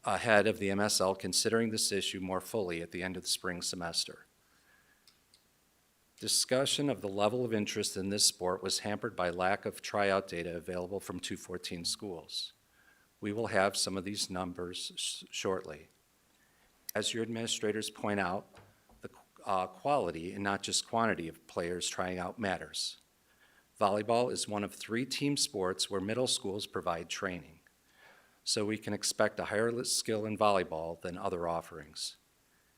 ahead of the MSL considering this issue more fully at the end of the spring semester. Discussion of the level of interest in this sport was hampered by lack of tryout data available from 214 schools. We will have some of these numbers shortly. As your administrators point out, the quality and not just quantity of players trying out matters. Volleyball is one of 3 team sports where middle schools provide training, so we can expect a higher skill in volleyball than other offerings.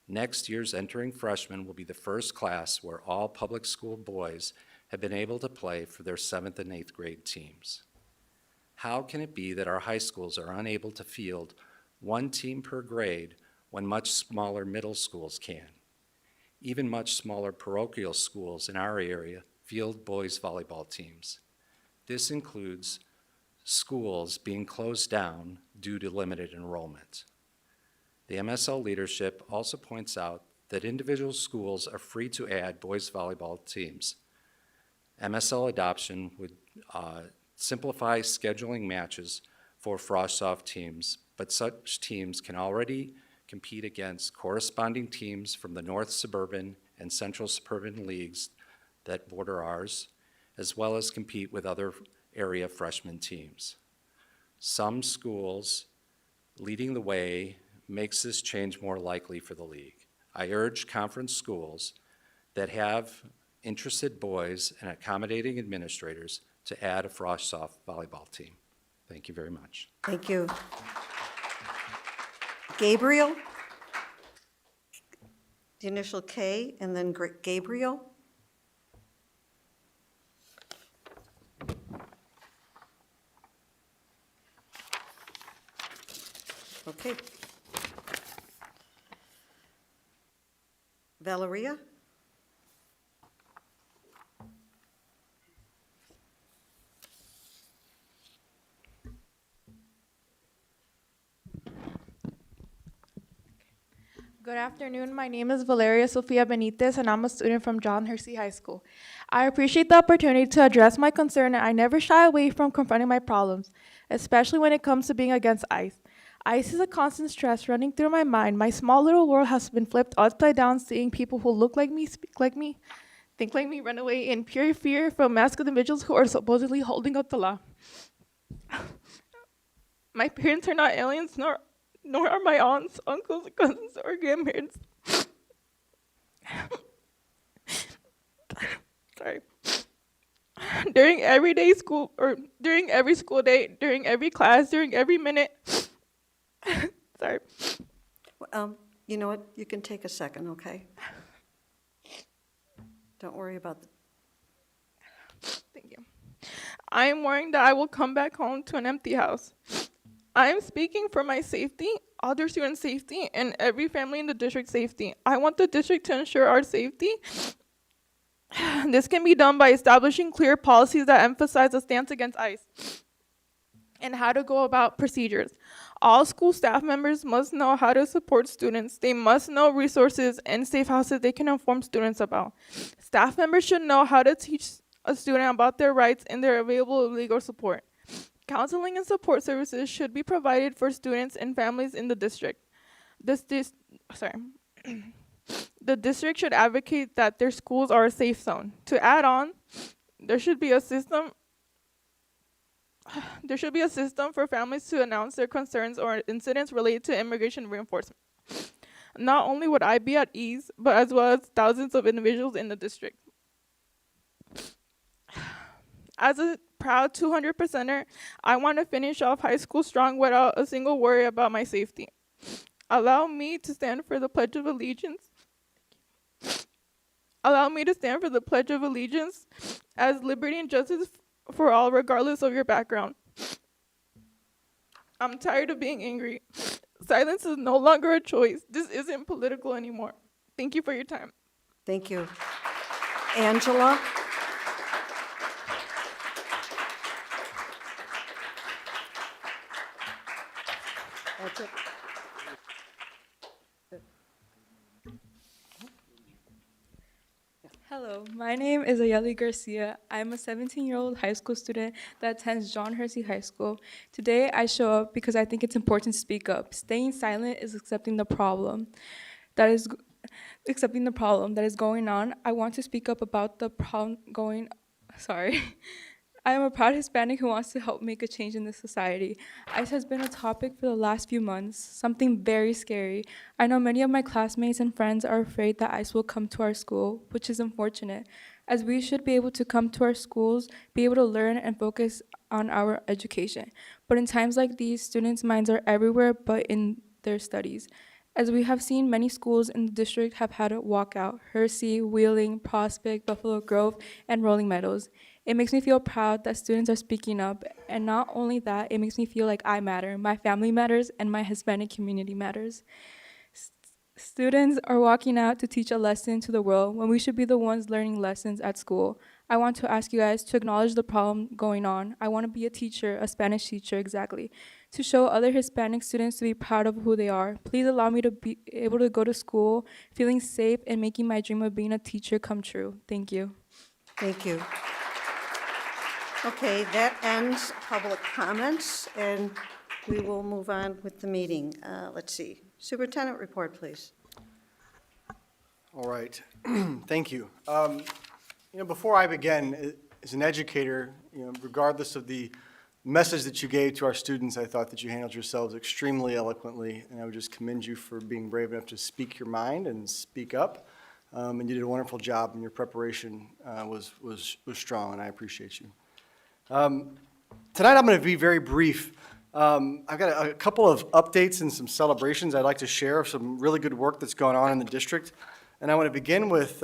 Next year's entering freshmen will be the first class where all public school boys have been able to play for their 7th and 8th grade teams. How can it be that our high schools are unable to field 1 team per grade when much smaller middle schools can? Even much smaller parochial schools in our area field boys volleyball teams. This includes schools being closed down due to limited enrollment. The MSL leadership also points out that individual schools are free to add boys volleyball teams. MSL adoption would simplify scheduling matches for Frosh-Soft teams, but such teams can already compete against corresponding teams from the North Suburban and Central Suburban leagues that border ours, as well as compete with other area freshman teams. Some schools leading the way makes this change more likely for the league. I urge conference schools that have interested boys and accommodating administrators to add a Frosh-Soft volleyball team. Thank you very much. Thank you. Gabriel? The initial K and then Gabriel? Okay. Valeria? Good afternoon. My name is Valeria Sofia Benitez, and I'm a student from John Hersey High School. I appreciate the opportunity to address my concern, and I never shy away from confronting my problems, especially when it comes to being against ICE. ICE is a constant stress running through my mind. My small little world has been flipped upside down, seeing people who look like me, speak like me, think like me, run away in pure fear from masked individuals who are supposedly holding up the law. My parents are not aliens, nor are my aunts, uncles, cousins, or grandparents. Sorry. During every school day, during every class, during every minute. Sorry. You know what? You can take a second, okay? Don't worry about the. Thank you. I am worrying that I will come back home to an empty house. I am speaking for my safety, other students' safety, and every family in the district's safety. I want the district to ensure our safety. This can be done by establishing clear policies that emphasize a stance against ICE and how to go about procedures. All school staff members must know how to support students. They must know resources and safe houses they can inform students about. Staff members should know how to teach a student about their rights and their available legal support. Counseling and support services should be provided for students and families in the district. The district should advocate that their schools are a safe zone. To add on, there should be a system for families to announce their concerns or incidents related to immigration reinforcement. Not only would I be at ease, but as well as thousands of individuals in the district. As a proud 200%er, I want to finish off high school strong without a single worry about my safety. Allow me to stand for the Pledge of Allegiance. Allow me to stand for the Pledge of Allegiance as liberty and justice for all, regardless of your background. I'm tired of being angry. Silence is no longer a choice. This isn't political anymore. Thank you for your time. Thank you. Angela? That's it. Hello, my name is Ayeli Garcia. I'm a 17-year-old high school student that attends John Hersey High School. Today, I show up because I think it's important to speak up. Staying silent is accepting the problem that is going on. I want to speak up about the problem going. I am a proud Hispanic who wants to help make a change in this society. ICE has been a topic for the last few months, something very scary. I know many of my classmates and friends are afraid that ICE will come to our school, which is unfortunate, as we should be able to come to our schools, be able to learn and focus on our education. But in times like these, students' minds are everywhere but in their studies. As we have seen, many schools in the district have had a walkout: Hersey, Wheeling, Prospect, Buffalo Grove, and Rolling Meadows. It makes me feel proud that students are speaking up, and not only that, it makes me feel like I matter, my family matters, and my Hispanic community matters. Students are walking out to teach a lesson to the world when we should be the ones learning lessons at school. I want to ask you guys to acknowledge the problem going on. I want to be a teacher, a Spanish teacher exactly, to show other Hispanic students to be proud of who they are. Please allow me to be able to go to school feeling safe and making my dream of being a teacher come true. Thank you. Thank you. Okay, that ends public comments, and we will move on with the meeting. Let's see. Superintendent report, please. All right. Thank you. Before I begin, as an educator, regardless of the message that you gave to our students, I thought that you handled yourselves extremely eloquently, and I would just commend you for being brave enough to speak your mind and speak up. And you did a wonderful job, and your preparation was strong, and I appreciate you. Tonight I'm going to be very brief. I've got a couple of updates and some celebrations I'd like to share of some really good work that's gone on in the district. And I want to begin with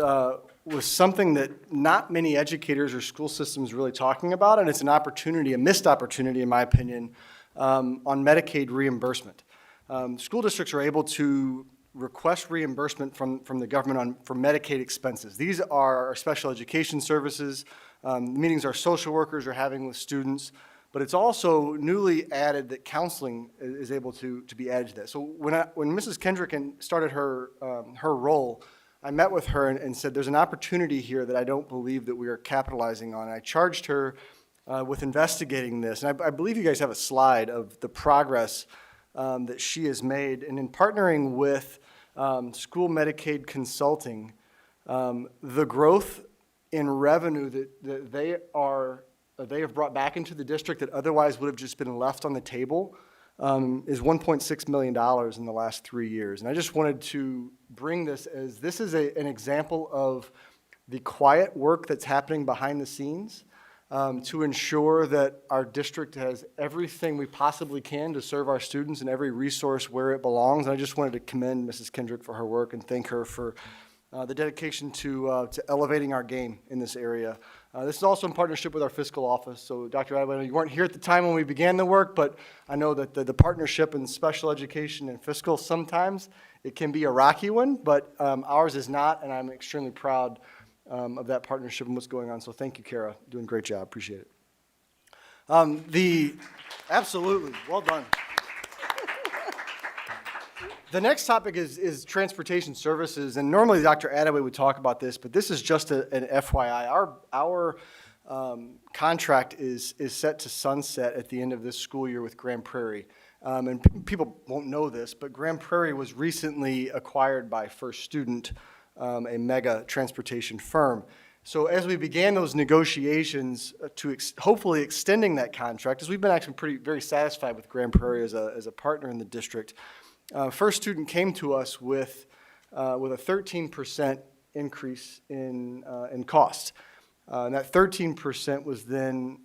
something that not many educators or school systems really talking about, and it's an opportunity, a missed opportunity in my opinion, on Medicaid reimbursement. School districts are able to request reimbursement from the government for Medicaid expenses. These are our special education services, meetings our social workers are having with students, but it's also newly added that counseling is able to be added to that. So when Mrs. Kendrick started her role, I met with her and said, there's an opportunity here that I don't believe that we are capitalizing on. I charged her with investigating this, and I believe you guys have a slide of the progress that she has made. And in partnering with School Medicaid Consulting, the growth in revenue that they have brought back into the district that otherwise would have just been left on the table is $1.6 million in the last 3 years. And I just wanted to bring this as this is an example of the quiet work that's happening behind the scenes to ensure that our district has everything we possibly can to serve our students and every resource where it belongs. And I just wanted to commend Mrs. Kendrick for her work and thank her for the dedication to elevating our game in this area. This is also in partnership with our fiscal office. So, Dr. Adway, you weren't here at the time when we began the work, but I know that the partnership in special education and fiscal, sometimes it can be a rocky one, but ours is not, and I'm extremely proud of that partnership and what's going on. So thank you, Kara. Doing a great job. Appreciate it. Absolutely. Well done. The next topic is transportation services, and normally Dr. Adaway would talk about this, but this is just an FYI. Our contract is set to sunset at the end of this school year with Grand Prairie. And people won't know this, but Grand Prairie was recently acquired by First Student, a mega transportation firm. So as we began those negotiations to hopefully extending that contract, as we've been actually very satisfied with Grand Prairie as a partner in the district, First Student came to us with a 13% increase in cost. And that 13% was then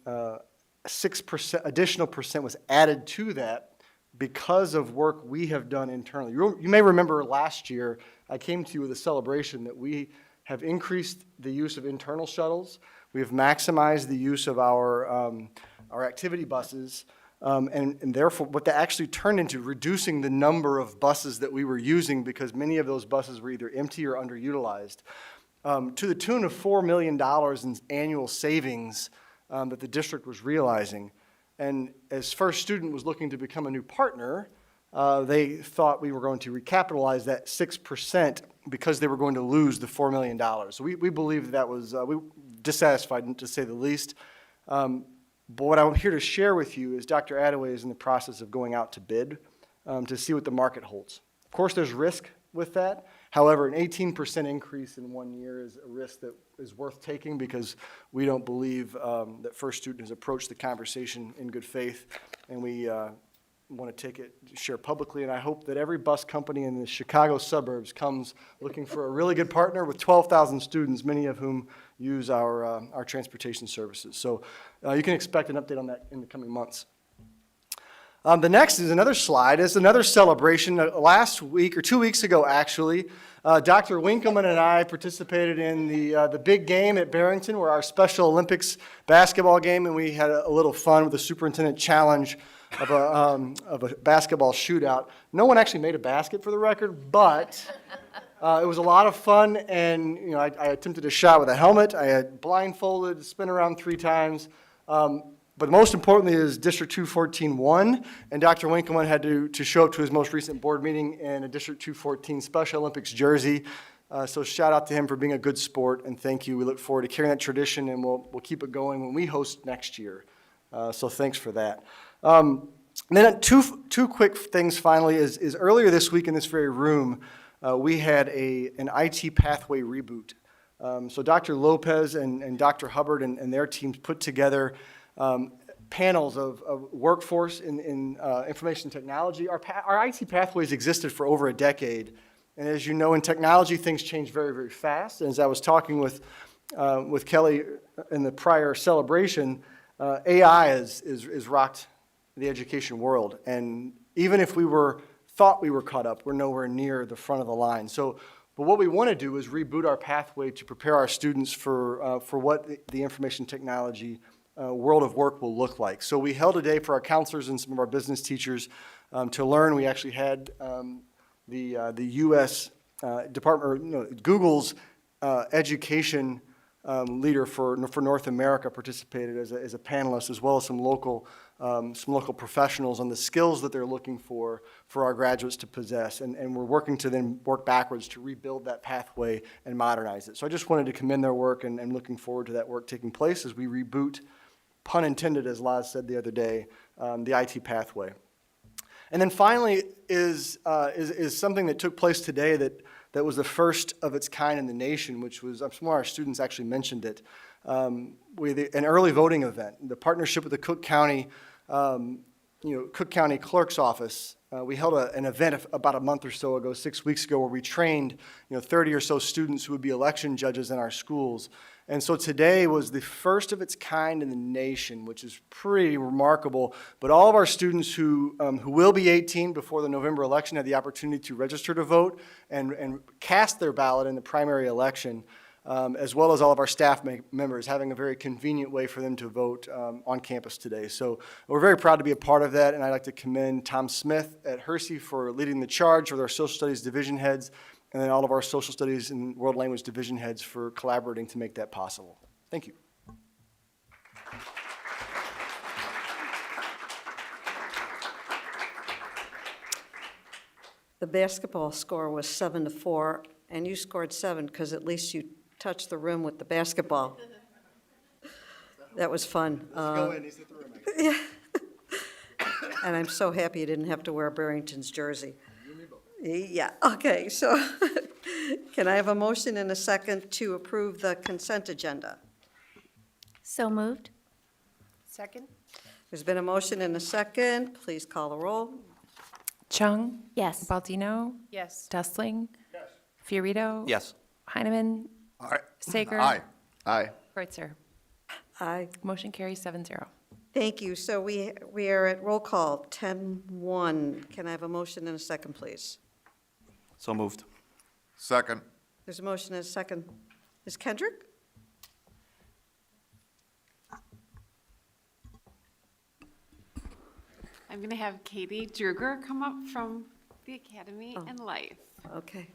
6% additional percent was added to that because of work we have done internally. You may remember last year I came to you with a celebration that we have increased the use of internal shuttles. We have maximized the use of our activity buses. And therefore, what that actually turned into reducing the number of buses that we were using because many of those buses were either empty or underutilized, to the tune of $4 million in annual savings that the district was realizing. And as First Student was looking to become a new partner, they thought we were going to recapitalize that 6% because they were going to lose the $4 million. So we believe that was dissatisfied, to say the least. But what I'm here to share with you is Dr. Adaway is in the process of going out to bid to see what the market holds. Of course, there's risk with that. However, an 18% increase in 1 year is a risk that is worth taking because we don't believe that First Student has approached the conversation in good faith, and we want to take it, share publicly, and I hope that every bus company in the Chicago suburbs comes looking for a really good partner with 12,000 students, many of whom use our transportation services. So you can expect an update on that in the coming months. The next is another slide. It's another celebration. Last week, or 2 weeks ago actually, Dr. Winkleman and I participated in the big game at Barrington, where our Special Olympics basketball game, and we had a little fun with the superintendent challenge of a basketball shootout. No one actually made a basket, for the record, but it was a lot of fun, and I attempted a shot with a helmet. I had blindfolded, spin around 3 times. But most importantly is District 214 won, and Dr. Winkleman had to show up to his most recent board meeting in a District 214 Special Olympics jersey. So shout out to him for being a good sport, and thank you. We look forward to carrying that tradition, and we'll keep it going when we host next year. So thanks for that. And then two quick things finally is earlier this week in this very room, we had an IT pathway reboot. So Dr. Lopez and Dr. Hubbard and their teams put together panels of workforce in information technology. Our IT pathways existed for over a decade. And as you know, in technology, things change very, very fast. And as I was talking with Kelly in the prior celebration, AI has rocked the education world. And even if we thought we were caught up, we're nowhere near the front of the line. But what we want to do is reboot our pathway to prepare our students for what the information technology world of work will look like. So we held a day for our counselors and some of our business teachers to learn. We actually had the U.S. Department, Google's education leader for North America participated as a panelist, as well as some local professionals on the skills that they're looking for our graduates to possess. And we're working to then work backwards to rebuild that pathway and modernize it. So I just wanted to commend their work and looking forward to that work taking place as we reboot, pun intended, as Laz said the other day, the IT pathway. And then finally is something that took place today that was the first of its kind in the nation, which was, some of our students actually mentioned it, with an early voting event. The partnership with the Cook County, Cook County Clerk's Office, we held an event about a month or so ago, 6 weeks ago, where we trained 30 or so students who would be election judges in our schools. And so today was the first of its kind in the nation, which is pretty remarkable. But all of our students who will be 18 before the November election had the opportunity to register to vote and cast their ballot in the primary election, as well as all of our staff members having a very convenient way for them to vote on campus today. So we're very proud to be a part of that, and I'd like to commend Tom Smith at Hersey for leading the charge with our social studies division heads, and then all of our social studies and world language division heads for collaborating to make that possible. Thank you. The basketball score was 7-4, and you scored 7 because at least you touched the rim with the basketball. That was fun. Let's go in. He's hit the rim. Yeah. And I'm so happy you didn't have to wear Barrington's jersey. Yeah, okay, so can I have a motion and a second to approve the consent agenda? So moved. Second? There's been a motion and a second. Please call the roll. Chung? Yes. Baldino? Yes. Dustling? Yes. Fiorito? Yes. Heineman? Aye. Sager? Aye. Aye. Kreutzer? Aye. Motion carries 7-0. Thank you. So we are at roll call, 10-1. Can I have a motion and a second, please? So moved. Second. There's a motion and a second. Ms. Kendrick? I'm going to have Katie Druger come up from the Academy and Life. Okay.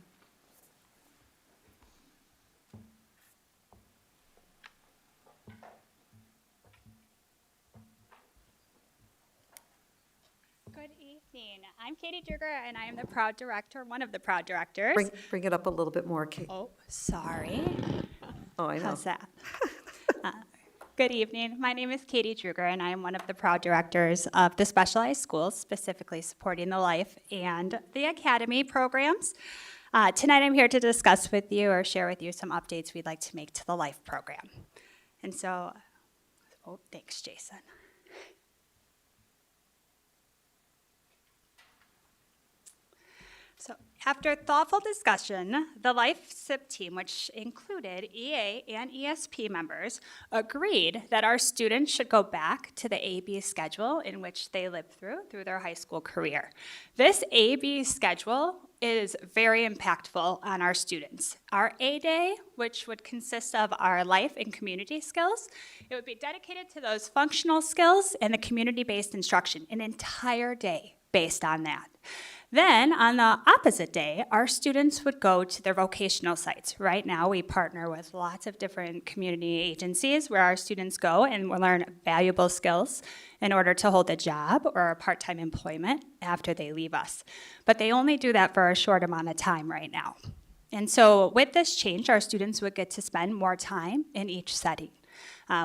Good evening. I'm Katie Druger, and I am the proud director, one of the proud directors. Bring it up a little bit more, Kate. Oh, sorry. Oh, I know. How's that? Good evening. My name is Katie Druger, and I am one of the proud directors of the specialized schools, specifically supporting the Life and the Academy programs. Tonight, I'm here to discuss with you or share with you some updates we'd like to make to the Life program. And so, oh, thanks, Jason. So after thoughtful discussion, the Life SIP team, which included EA and ESP members, agreed that our students should go back to the AB schedule in which they lived through their high school career. This AB schedule is very impactful on our students. Our A day, which would consist of our life and community skills, it would be dedicated to those functional skills and the community-based instruction, an entire day based on that. Then, on the opposite day, our students would go to their vocational sites. Right now, we partner with lots of different community agencies where our students go and will learn valuable skills in order to hold a job or a part-time employment after they leave us. But they only do that for a short amount of time right now. And so with this change, our students would get to spend more time in each setting.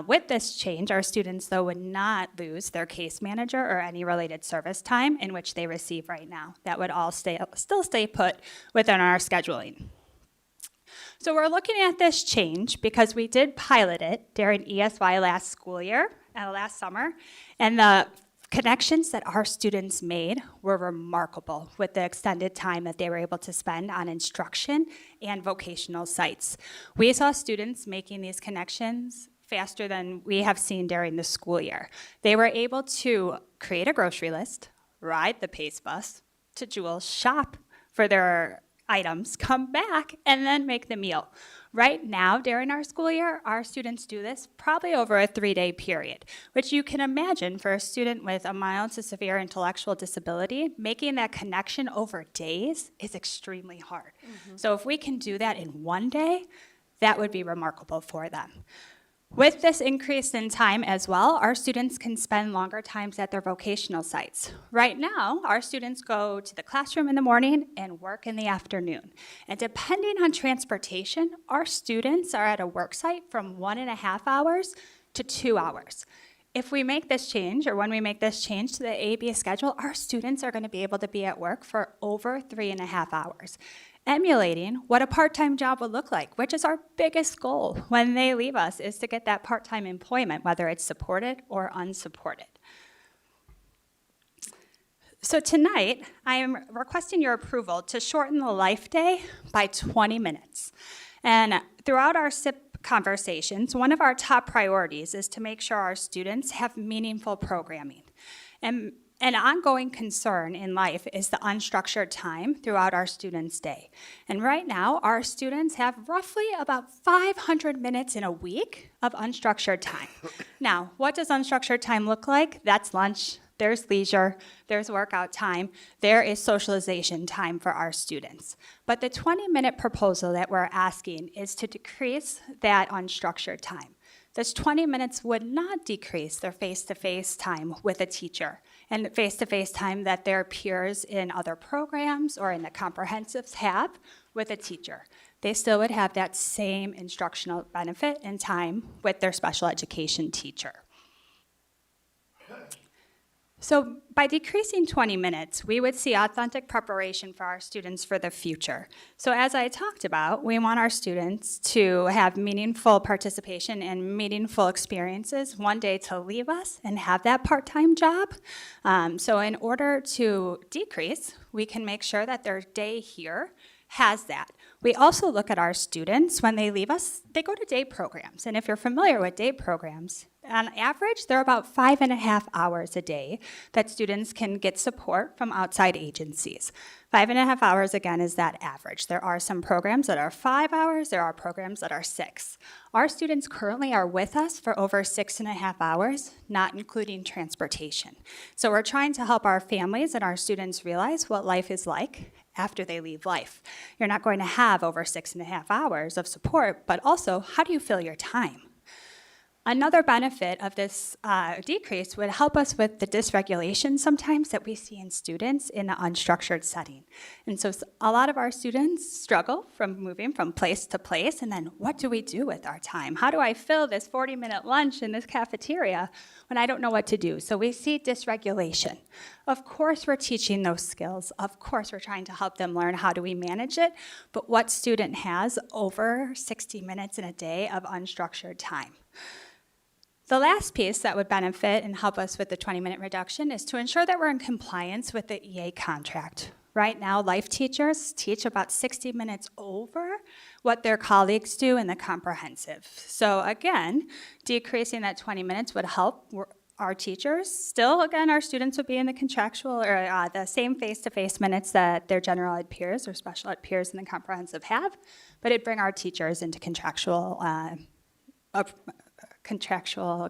With this change, our students, though, would not lose their case manager or any related service time in which they receive right now. That would all still stay put within our scheduling. So we're looking at this change because we did pilot it during ESY last school year, last summer, and the connections that our students made were remarkable with the extended time that they were able to spend on instruction and vocational sites. We saw students making these connections faster than we have seen during the school year. They were able to create a grocery list, ride the Pace bus to Jewel's, shop for their items, come back, and then make the meal. Right now, during our school year, our students do this probably over a 3-day period, which you can imagine for a student with a mild to severe intellectual disability, making that connection over days is extremely hard. So if we can do that in one day, That would be remarkable for them. With this increase in time as well, our students can spend longer times at their vocational sites. Right now, our students go to the classroom in the morning and work in the afternoon. And depending on transportation, our students are at a work site from 1.5 hours to 2 hours. If we make this change, or when we make this change to the AB schedule, our students are going to be able to be at work for over 3.5 hours, emulating what a part-time job would look like, which is our biggest goal when they leave us, is to get that part-time employment, whether it's supported or unsupported. So tonight, I am requesting your approval to shorten the Life Day by 20 minutes. And throughout our SIP conversations, one of our top priorities is to make sure our students have meaningful programming. And an ongoing concern in life is the unstructured time throughout our students' day. And right now, our students have roughly about 500 minutes in a week of unstructured time. Now, what does unstructured time look like? That's lunch, there's leisure, there's workout time, there is socialization time for our students. But the 20-minute proposal that we're asking is to decrease that unstructured time. This 20 minutes would not decrease their face-to-face time with a teacher and face-to-face time that their peers in other programs or in the comprehensives have with a teacher. They still would have that same instructional benefit and time with their special education teacher. So by decreasing 20 minutes, we would see authentic preparation for our students for the future. So as I talked about, we want our students to have meaningful participation and meaningful experiences one day to leave us and have that part-time job. So in order to decrease, we can make sure that their day here has that. We also look at our students when they leave us, they go to day programs. And if you're familiar with day programs, on average, they're about 5.5 hours a day that students can get support from outside agencies. 5.5 hours, again, is that average. There are some programs that are 5 hours, there are programs that are 6. Our students currently are with us for over 6.5 hours, not including transportation. So we're trying to help our families and our students realize what life is like after they leave life. You're not going to have over 6.5 hours of support, but also, how do you fill your time? Another benefit of this decrease would help us with the dysregulation sometimes that we see in students in the unstructured setting. And so a lot of our students struggle from moving from place to place, and then what do we do with our time? How do I fill this 40-minute lunch in this cafeteria when I don't know what to do? So we see dysregulation. Of course we're teaching those skills. Of course we're trying to help them learn how do we manage it, but what student has over 60 minutes in a day of unstructured time? The last piece that would benefit and help us with the 20-minute reduction is to ensure that we're in compliance with the EA contract. Right now, life teachers teach about 60 minutes over what their colleagues do in the comprehensive. So again, decreasing that 20 minutes would help our teachers. Still, again, our students would be in the contractual or the same face-to-face minutes that their general ed peers or special ed peers in the comprehensive have, but it'd bring our teachers into contractual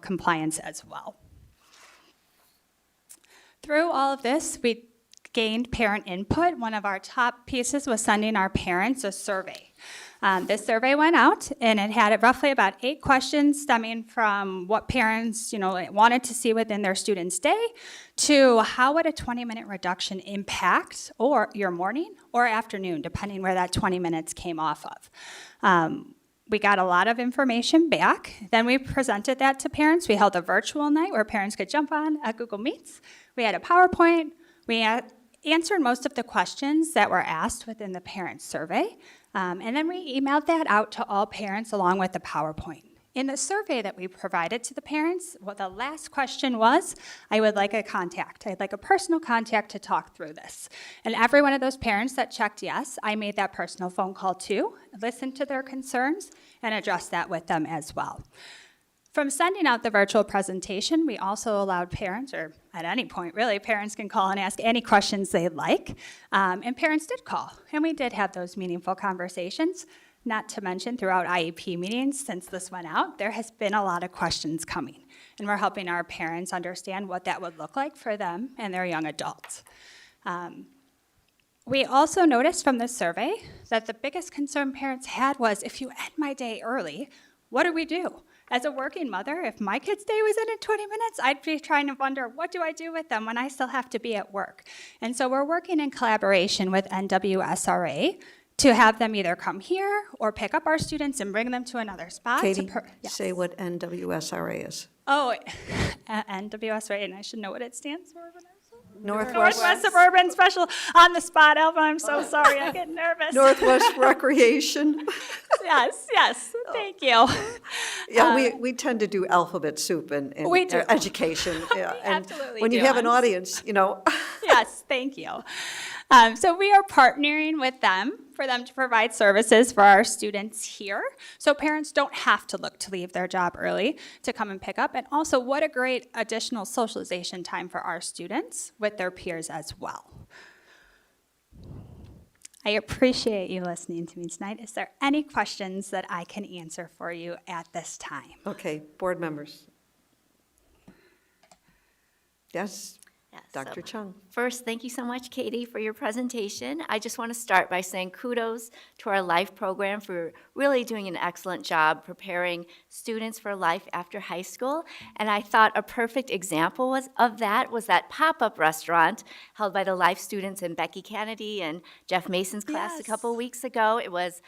compliance as well. Through all of this, we gained parent input. One of our top pieces was sending our parents a survey. This survey went out, and it had roughly about 8 questions stemming from what parents wanted to see within their students' day to how would a 20-minute reduction impact or your morning or afternoon, depending where that 20 minutes came off of. We got a lot of information back. Then we presented that to parents. We held a virtual night where parents could jump on at Google Meets. We had a PowerPoint. We answered most of the questions that were asked within the parent survey. And then we emailed that out to all parents along with the PowerPoint. In the survey that we provided to the parents, the last question was, I would like a contact. I'd like a personal contact to talk through this. And every one of those parents that checked yes, I made that personal phone call too, listened to their concerns, and addressed that with them as well. From sending out the virtual presentation, we also allowed parents, or at any point really, parents can call and ask any questions they'd like. And parents did call, and we did have those meaningful conversations. Not to mention, throughout IEP meetings, since this went out, there has been a lot of questions coming. And we're helping our parents understand what that would look like for them and their young adults. We also noticed from this survey that the biggest concern parents had was, if you end my day early, what do we do? As a working mother, if my kid's day was in 20 minutes, I'd be trying to wonder, what do I do with them when I still have to be at work? And so we're working in collaboration with NWSRA to have them either come here or pick up our students and bring them to another spot. Katie, Yes. say what NWSRA is. Oh, NWSRA, and I should know what it stands for. Northwest Suburban Special, on the spot, Alva, I'm so sorry, I get nervous. Northwest Recreation. Yes, thank you. Yeah, we tend to do alphabet soup in We do. education. Yeah, and absolutely when you do. have an audience, you know. Yes, thank you. So we are partnering with them for them to provide services for our students here, so parents don't have to look to leave their job early to come and pick up. And also, what a great additional socialization time for our students with their peers as well. I appreciate you listening to me tonight. Is there any questions that I can answer for you at this time? Okay, board members. Yes, Yes, Dr. so Chung. First, thank you so much, Katie, for your presentation. I just want to start by saying kudos to our LIFE program for really doing an excellent job preparing students for life after high school. And I thought a perfect example of that pop-up restaurant held by the LIFE students in Becky Kennedy and Jeff Mason's class a couple weeks ago. It was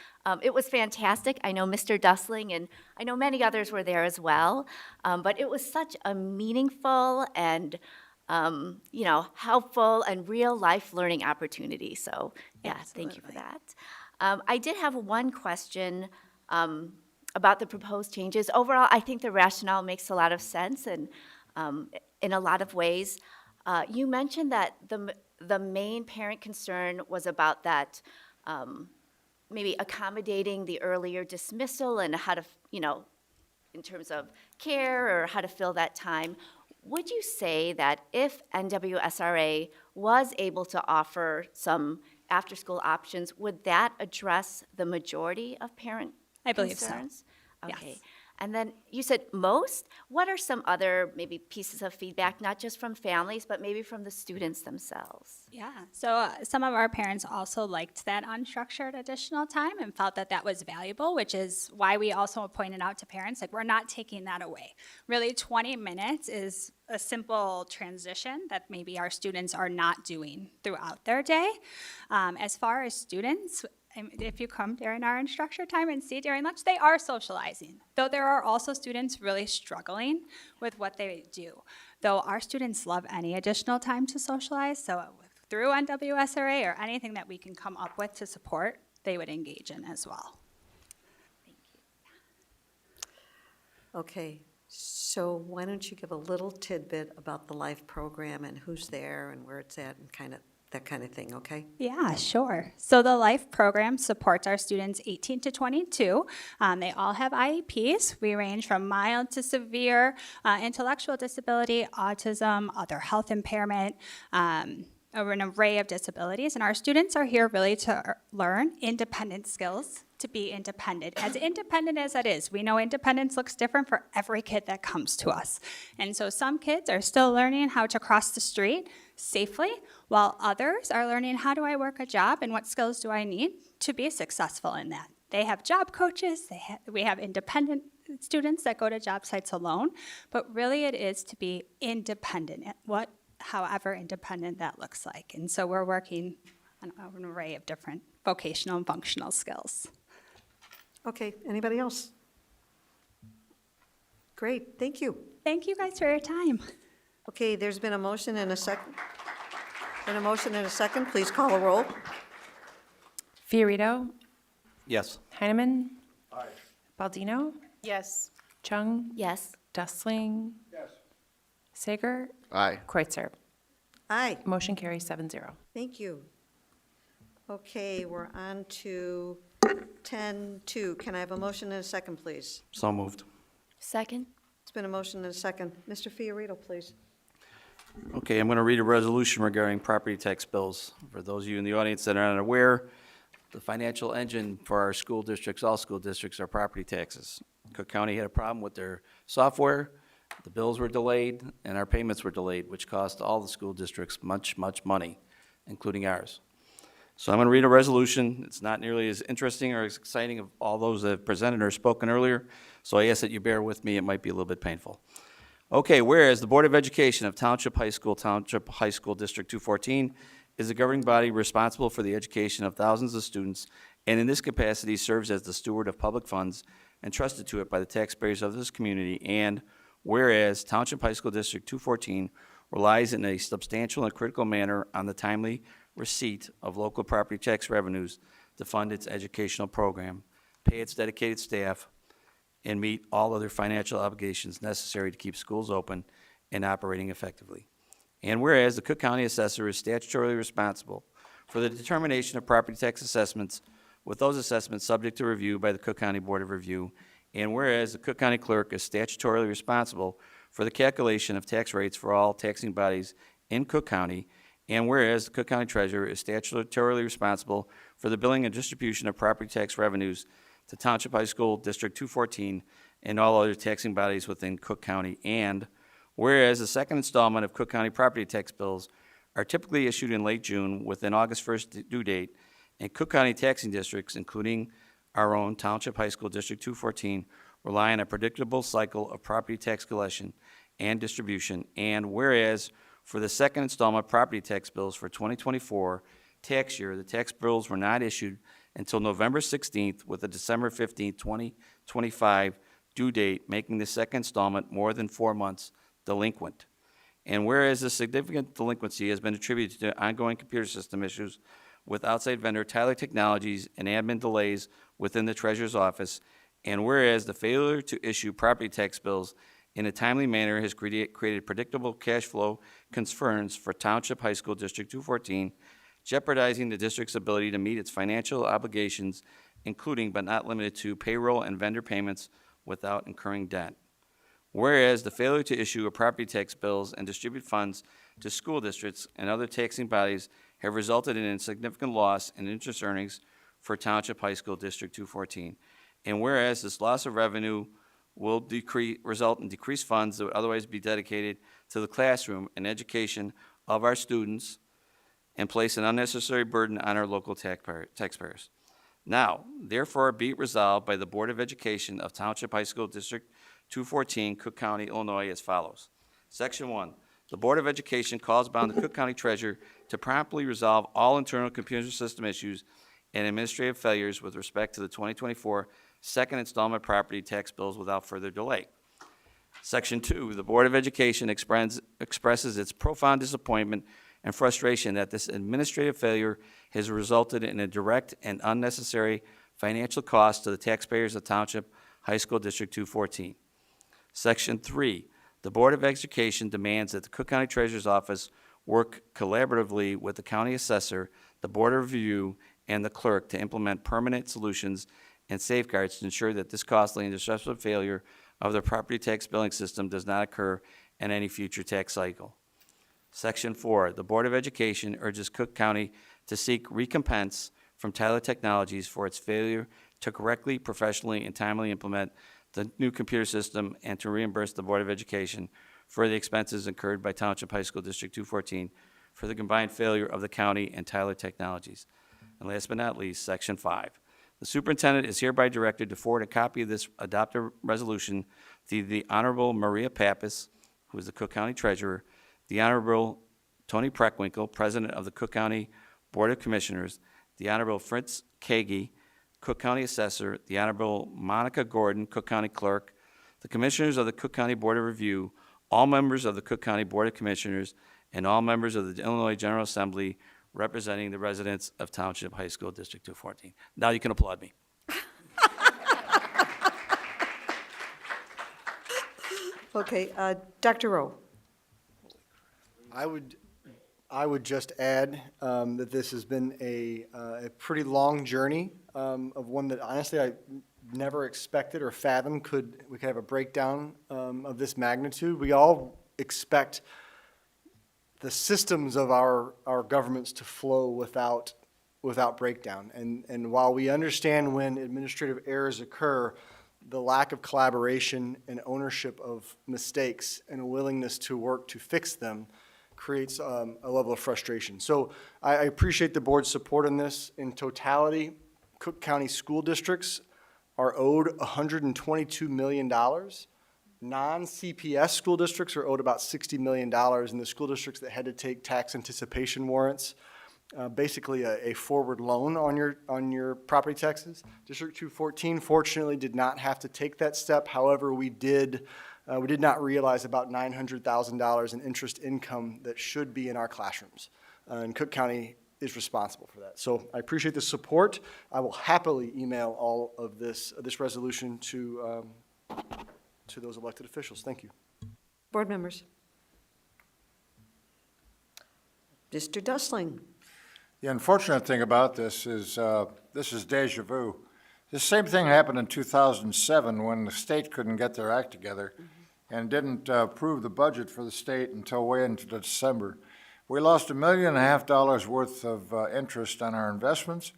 fantastic. I know Mr. Dustling and I know many others were there as well. But it was such a meaningful and helpful and real life learning opportunity. So yeah, thank you for that. I did have one question about the proposed changes. Overall, I think the rationale makes a lot of sense and in a lot of ways. You mentioned that the main parent concern was about that maybe accommodating the earlier dismissal and how to, in terms of care or how to fill that time. Would you say that if NWSRA was able to offer some after-school options, would that address the majority of parent I believe so. concerns? Okay. Yes. And then you said most. What are some other maybe pieces of feedback, not just from families, but maybe from the students themselves? Yeah, so some of our parents also liked that unstructured additional time and felt that that was valuable, which is why we also pointed out to parents, like, we're not taking that away. Really, 20 minutes is a simple transition that maybe our students are not doing throughout their day. As far as students, if you come during our instructor time and see during lunch, they are socializing. Though there are also students really struggling with what they do. Though our students love any additional time to socialize, so through NWSRA or anything that we can come up with to support, they would engage in as well. Okay, so why don't you give a little tidbit about the LIFE program and who's there and where it's at and that kind of thing, okay? Yeah, sure. So the LIFE program supports our students 18 to 22. They all have IEPs. We range from mild to severe intellectual disability, autism, other health impairment, an array of disabilities. And our students are here really to learn independent skills, to be independent as it is. We know independence looks different for every kid that comes to us. And so some kids are still learning how to cross the street safely, while others are learning, how do I work a job and what skills do I need to be successful in that? They have job coaches, we have independent students that go to job sites alone, but really it is to be independent, however independent that looks like. And so we're working on an array of different vocational and functional skills. Okay, anybody else? Great, thank you. Thank you guys for your time. Okay, there's been a motion and a second. Please call a roll. Fiorito, Yes. Heineman. Baldino, Yes. Chung, Yes. Dustling. Sager, Aye. Kreutzer. Aye, Motion carries 7-0. thank you. Okay, we're on to 10-2. Can I have a motion and a second, please? So moved. Second? It's been a motion and a second. Mr. Fiorito, please. Okay, I'm going to read a resolution regarding property tax bills. For those of you in the audience that are unaware, the financial engine for our school districts, all school districts, are property taxes. Cook County had a problem with their software, the bills were delayed, and our payments were delayed, which cost all the school districts much, much money, including ours. So I'm going to read a resolution. It's not nearly as interesting or as exciting of all those that have presented or spoken earlier, so I ask that you bear with me. It might be a little bit painful. Okay, whereas the Board of Education of Township High School, District 214, is the governing body responsible for the education of thousands of students, and in this capacity serves as the steward of public funds entrusted to it by the taxpayers of this community, and whereas Township High School District 214 relies in a substantial and critical manner on the timely receipt of local property tax revenues to fund its educational program, pay its dedicated staff, and meet all other financial obligations necessary to keep schools open and operating effectively. And whereas the Cook County Assessor is statutorily responsible for the determination of property tax assessments, with those assessments subject to review by the Cook County Board of Review, and whereas the Cook County Clerk is statutorily responsible for the calculation of tax rates for all taxing bodies in Cook County, and whereas the Cook County Treasurer is statutorily responsible for the billing and distribution of property tax revenues to Township High School District 214 and all other taxing bodies within Cook County, and whereas the second installment of Cook County property tax bills are typically issued in late June with an August 1st due date, and Cook County taxing districts, including our own Township High School District 214, rely on a predictable cycle of property tax collection and distribution, and whereas for the second installment property tax bills for 2024 tax year, the tax bills were not issued until November 16th with a December 15th, 2025 due date, making the second installment more than 4 months delinquent. And whereas the significant delinquency has been attributed to ongoing computer system issues with outside vendor Tyler Technologies and admin delays within the Treasurer's Office, and whereas the failure to issue property tax bills in a timely manner has created predictable cash flow concerns for Township High School District 214, jeopardizing the district's ability to meet its financial obligations, including but not limited to payroll and vendor payments without incurring debt. Whereas the failure to issue a property tax bills and distribute funds to school districts and other taxing bodies have resulted in a significant loss in interest earnings for Township High School District 214. And whereas this loss of revenue will result in decreased funds that would otherwise be dedicated to the classroom and education of our students and place an unnecessary burden on our local taxpayers. Now, therefore, be it resolved by the Board of Education of Township High School District 214, Cook County, Illinois, as follows. Section 1, the Board of Education calls upon the Cook County Treasurer to promptly resolve all internal computer system issues and administrative failures with respect to the 2024 second installment property tax bills without further delay. Section 2, the Board of Education expresses its profound disappointment and frustration that this administrative failure has resulted in a direct and unnecessary financial cost to the taxpayers of Township High School District 214. Section 3, the Board of Education demands that the Cook County Treasurer's Office work collaboratively with the County Assessor, the Board of Review, and the Clerk to implement permanent solutions and safeguards to ensure that this costly and disruptive failure of the property tax billing system does not occur in any future tax cycle. Section 4, the Board of Education urges Cook County to seek recompense from Tyler Technologies for its failure to correctly, professionally, and timely implement the new computer system and to reimburse the Board of Education for the expenses incurred by Township High School District 214 for the combined failure of the county and Tyler Technologies. And last but not least, Section 5. The superintendent is hereby directed to forward a copy of this adopted resolution to the Honorable Maria Pappas, who is the Cook County Treasurer, the Honorable Tony Preckwinkle, President of the Cook County Board of Commissioners, the Honorable Fritz Kagi, Cook County Assessor, the Honorable Monica Gordon, Cook County Clerk, the Commissioners of the Cook County Board of Review, all members of the Cook County Board of Commissioners, and all members of the Illinois General Assembly representing the residents of Township High School District 214. Now you can applaud me. Okay, Dr. Rowe. I would just add that this has been a pretty long journey of one that honestly I never expected or fathomed we could have a breakdown of this magnitude. We all expect the systems of our governments to flow without breakdown. And while we understand when administrative errors occur, the lack of collaboration and ownership of mistakes and a willingness to work to fix them creates a level of frustration. So I appreciate the board's support in this. In totality, Cook County school districts are owed $122 million. Non-CPS school districts are owed about $60 million, and the school districts that had to take tax anticipation warrants, basically a forward loan on your property taxes. District 214 fortunately did not have to take that step. However, we did not realize about $900,000 in interest income that should be in our classrooms. And Cook County is responsible for that. So I appreciate the support. I will happily email all of this resolution to those elected officials. Thank you. Board members. Mr. Dustling. The unfortunate thing about this is deja vu. The same thing happened in 2007 when the state couldn't get their act together and didn't approve the budget for the state until way into December. We lost $1.5 million worth of interest on our investments.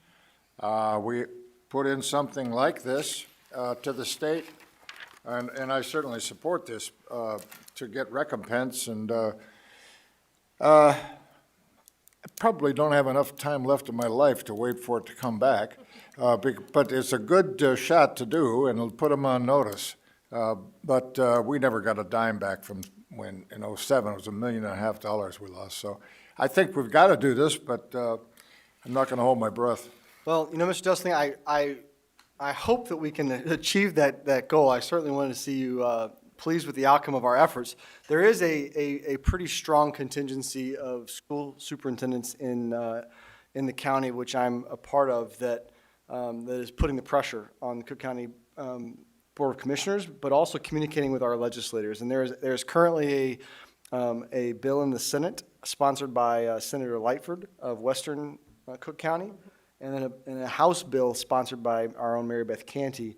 We put in something like this to the state, and I certainly support this to get recompense. And I probably don't have enough time left in my life to wait for it to come back, but it's a good shot to do, and it'll put them on notice. But we never got a dime back from when in 2007 it was $1.5 million we lost. So I think we've got to do this, but I'm not going to hold my breath. Well, Mr. Dustling, I hope that we can achieve that goal. I certainly wanted to see you pleased with the outcome of our efforts. There is a pretty strong contingency of school superintendents in the county, which I'm a part of, that is putting the pressure on the Cook County Board of Commissioners, but also communicating with our legislators. And there's currently a bill in the Senate sponsored by Senator Lightford of Western Cook County, and then a House bill sponsored by our own Mary Beth Canty.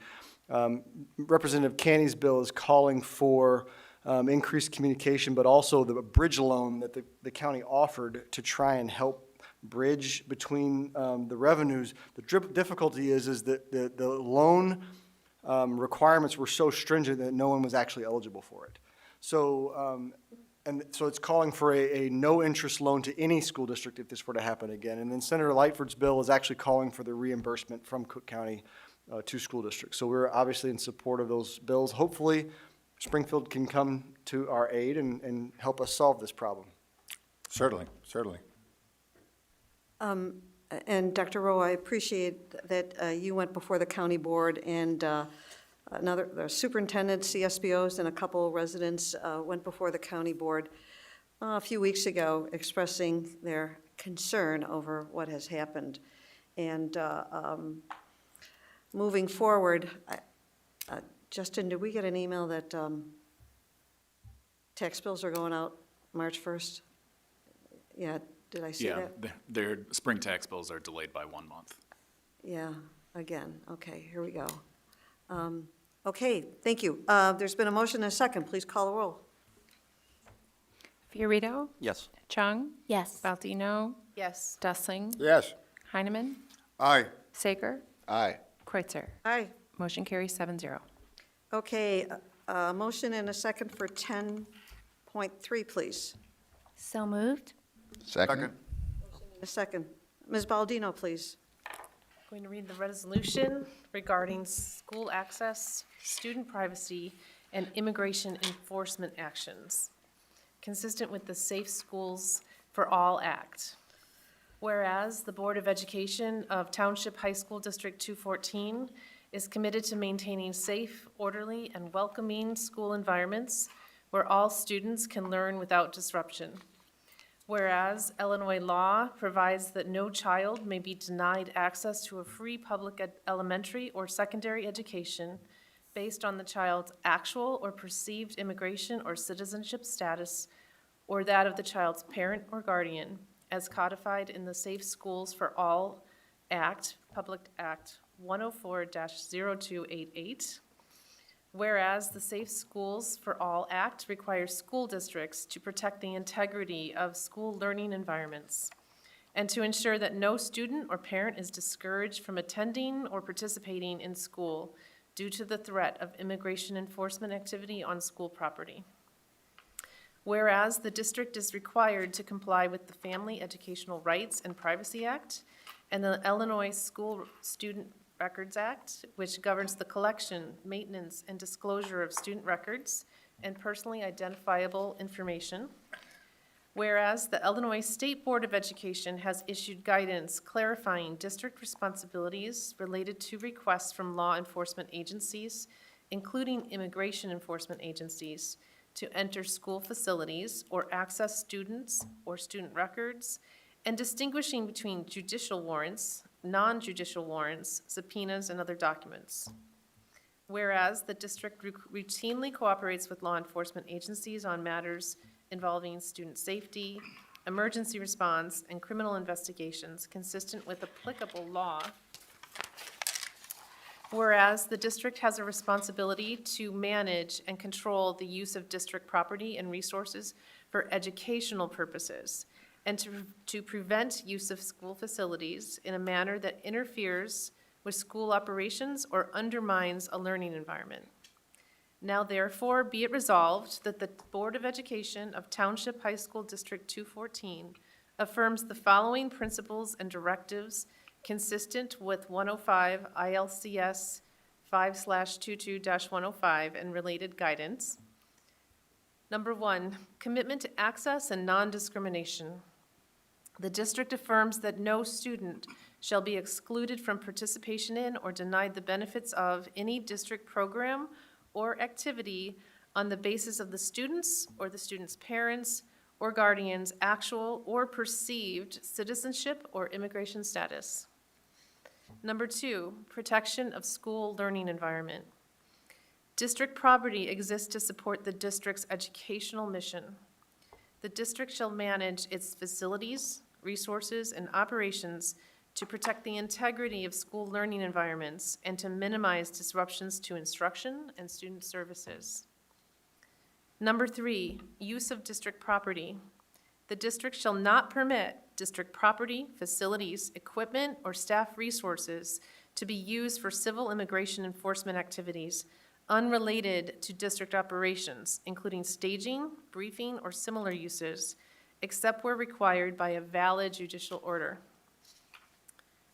Representative Canty's bill is calling for increased communication, but also the bridge loan that the county offered to try and help bridge between the revenues. The difficulty is that the loan requirements were so stringent that no one was actually eligible for it. So, so it's calling for a no-interest loan to any school district if this were to happen again. And then Senator Lightford's bill is actually calling for the reimbursement from Cook County to school districts. So we're obviously in support of those bills. Hopefully, Springfield can come to our aid and help us solve this problem. Certainly, certainly. And Dr. Rowe, I appreciate that you went before the county board, and the superintendent, CSBOs, and a couple residents went before the county board a few weeks ago expressing their concern over what has happened. And moving forward, Justin, did we get an email that tax bills are going out March 1st? Yeah, did I see that? Yeah, their spring tax bills are delayed by 1 month. Yeah, again, okay, here we go. Okay, thank you. There's been a motion and a second. Please call the roll. Fiorito? Yes. Chung? Yes. Baldino? Yes. Dustling? Yes. Heineman? Aye. Sager? Aye. Kreutzer? Aye. Motion carries 7-0. Okay, motion and a second for 10.3, please. So moved. Second. A second. Ms. Baldino, please. Going to read the resolution regarding school access, student privacy, and immigration enforcement actions, consistent with the Safe Schools for All Act. Whereas the Board of Education of Township High School District 214 is committed to maintaining safe, orderly, and welcoming school environments where all students can learn without disruption. Whereas Illinois law provides that no child may be denied access to a free public elementary or secondary education based on the child's actual or perceived immigration or citizenship status or that of the child's parent or guardian, as codified in the Safe Schools for All Act, Public Act 104-0288. Whereas the Safe Schools for All Act requires school districts to protect the integrity of school learning environments and to ensure that no student or parent is discouraged from attending or participating in school due to the threat of immigration enforcement activity on school property. Whereas the district is required to comply with the Family Educational Rights and Privacy Act and the Illinois School Student Records Act, which governs the collection, maintenance, and disclosure of student records and personally identifiable information. Whereas the Illinois State Board of Education has issued guidance clarifying district responsibilities related to requests from law enforcement agencies, including immigration enforcement agencies, to enter school facilities or access students or student records, and distinguishing between judicial warrants, non-judicial warrants, subpoenas, and other documents. Whereas the district routinely cooperates with law enforcement agencies on matters involving student safety, emergency response, and criminal investigations consistent with applicable law. Whereas the district has a responsibility to manage and control the use of district property and resources for educational purposes, and to prevent use of school facilities in a manner that interferes with school operations or undermines a learning environment. Now therefore be it resolved that the Board of Education of Township High School District 214 affirms the following principles and directives consistent with 105 ILCS 5/22-105 and related guidance. Number 1, commitment to access and non-discrimination. The district affirms that no student shall be excluded from participation in or denied the benefits of any district program or activity on the basis of the student's or the student's parents' or guardians' actual or perceived citizenship or immigration status. Number 2, protection of school learning environment. District property exists to support the district's educational mission. The district shall manage its facilities, resources, and operations to protect the integrity of school learning environments and to minimize disruptions to instruction and student services. Number 3, use of district property. The district shall not permit district property, facilities, equipment, or staff resources to be used for civil immigration enforcement activities unrelated to district operations, including staging, briefing, or similar uses, except where required by a valid judicial order.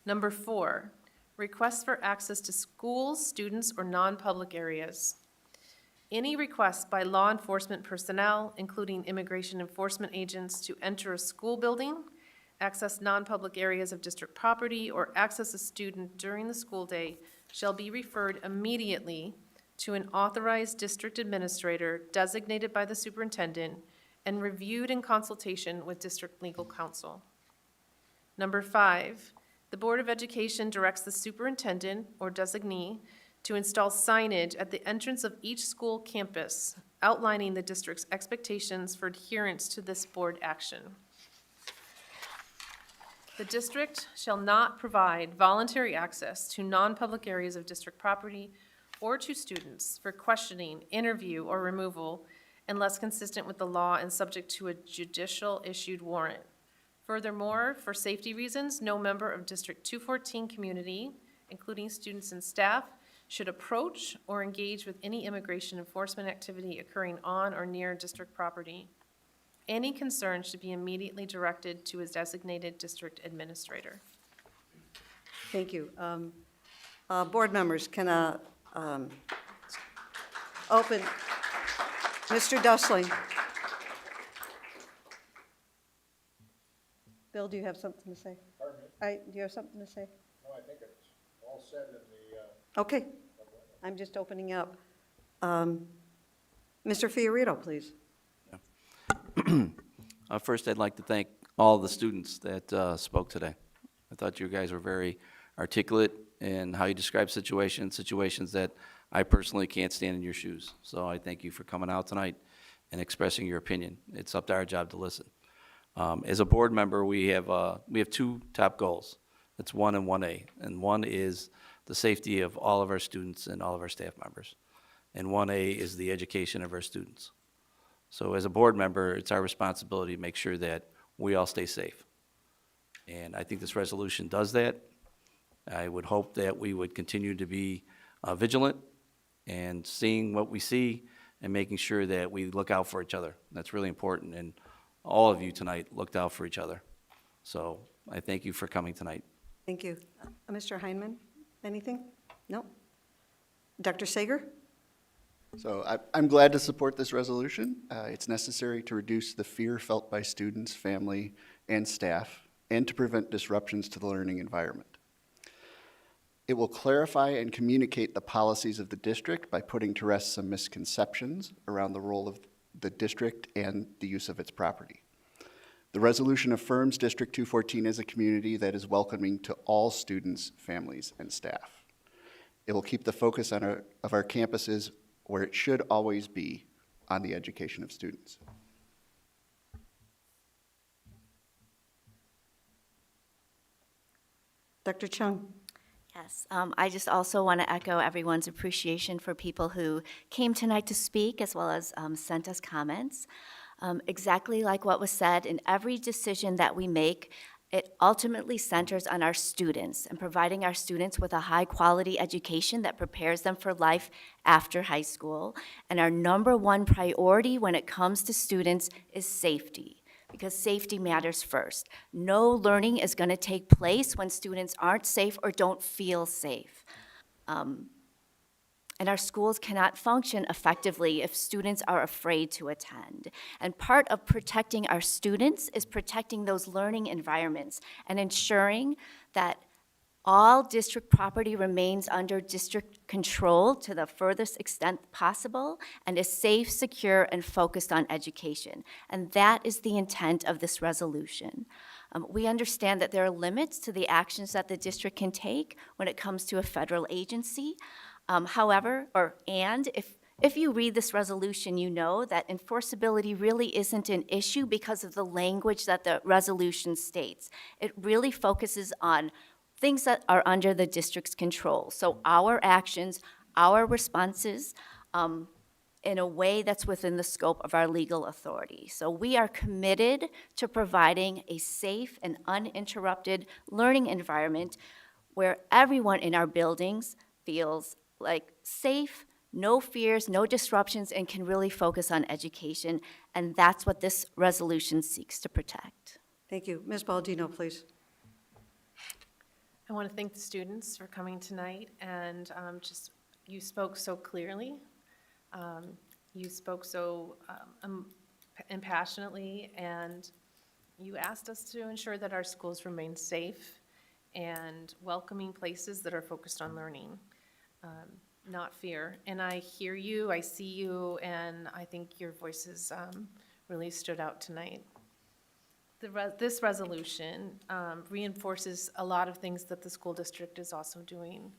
Number 4, requests for access to schools, students, or non-public areas. Any request by law enforcement personnel, including immigration enforcement agents, to enter a school building, access non-public areas of district property, or access a student during the school day shall be referred immediately to an authorized district administrator designated by the superintendent and reviewed in consultation with district legal counsel. Number 5, the Board of Education directs the superintendent or designee to install signage at the entrance of each school campus outlining the district's expectations for adherence to this board action. The district shall not provide voluntary access to non-public areas of district property or to students for questioning, interview, or removal unless consistent with the law and subject to a judicial-issued warrant. Furthermore, for safety reasons, no member of District 214 community, including students and staff, should approach or engage with any immigration enforcement activity occurring on or near district property. Any concern should be immediately directed to his designated district administrator. Thank you. Board members, can open, Mr. Dustling. Bill, do you have something to say? Pardon me? Do you have something to say? No, I think it's all said in the. Okay, I'm just opening up. Mr. Fiorito, please. First, I'd like to thank all the students that spoke today. I thought you guys were very articulate in how you describe situations that I personally can't stand in your shoes. So I thank you for coming out tonight and expressing your opinion. It's up to our job to listen. As a board member, we have 2 top goals. It's 1 and 1A. And 1 is the safety of all of our students and all of our staff members. And 1A is the education of our students. So as a board member, it's our responsibility to make sure that we all stay safe. And I think this resolution does that. I would hope that we would continue to be vigilant and seeing what we see and making sure that we look out for each other. That's really important, and all of you tonight looked out for each other. So I thank you for coming tonight. Thank you. Mr. Heineman, anything? No? Dr. Sager? So I'm glad to support this resolution. It's necessary to reduce the fear felt by students, family, and staff, and to prevent disruptions to the learning environment. It will clarify and communicate the policies of the district by putting to rest some misconceptions around the role of the district and the use of its property. The resolution affirms District 214 as a community that is welcoming to all students, families, and staff. It will keep the focus of our campuses where it should always be, on the education of students. Dr. Chung? Yes, I just also want to echo everyone's appreciation for people who came tonight to speak, as well as sent us comments. Exactly like what was said, in every decision that we make, it ultimately centers on our students and providing our students with a high-quality education that prepares them for life after high school. And our number one priority when it comes to students is safety, because safety matters first. No learning is going to take place when students aren't safe or don't feel safe. And our schools cannot function effectively if students are afraid to attend. And part of protecting our students is protecting those learning environments and ensuring that all district property remains under district control to the furthest extent possible and is safe, secure, and focused on education. And that is the intent of this resolution. We understand that there are limits to the actions that the district can take when it comes to a federal agency. If you read this resolution, you know that enforceability really isn't an issue because of the language that the resolution states. It really focuses on things that are under the district's control. So our actions, our responses, in a way that's within the scope of our legal authority. So we are committed to providing a safe and uninterrupted learning environment where everyone in our buildings feels like safe, no fears, no disruptions, and can really focus on education. And that's what this resolution seeks to protect. Thank you. Ms. Baldino, please. I want to thank the students for coming tonight, and you spoke so clearly. You spoke so passionately, and you asked us to ensure that our schools remain safe and welcoming places that are focused on learning. Not fear. And I hear you, I see you, and I think your voices really stood out tonight. This resolution reinforces a lot of things that the school district is also doing.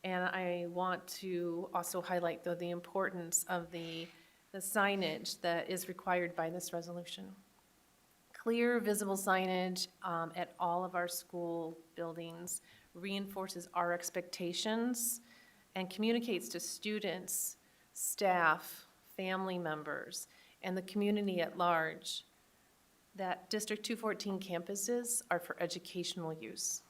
And I want to also highlight, though, the importance of the signage that is required by this resolution. Clear, visible signage at all of our school buildings reinforces our expectations and communicates to students, staff, family members, and the community at large that District 214 campuses are for educational use,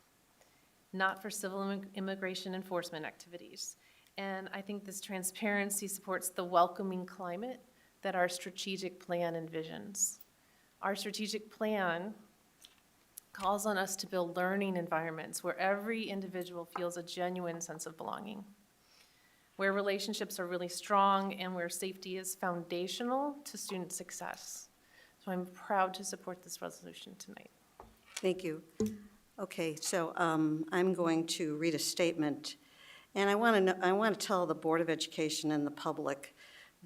not for civil immigration enforcement activities. And I think this transparency supports the welcoming climate that our strategic plan envisions. Our strategic plan calls on us to build learning environments where every individual feels a genuine sense of belonging, where relationships are really strong, and where safety is foundational to student success. So I'm proud to support this resolution tonight. Thank you. Okay, so I'm going to read a statement, and I want to tell the Board of Education and the public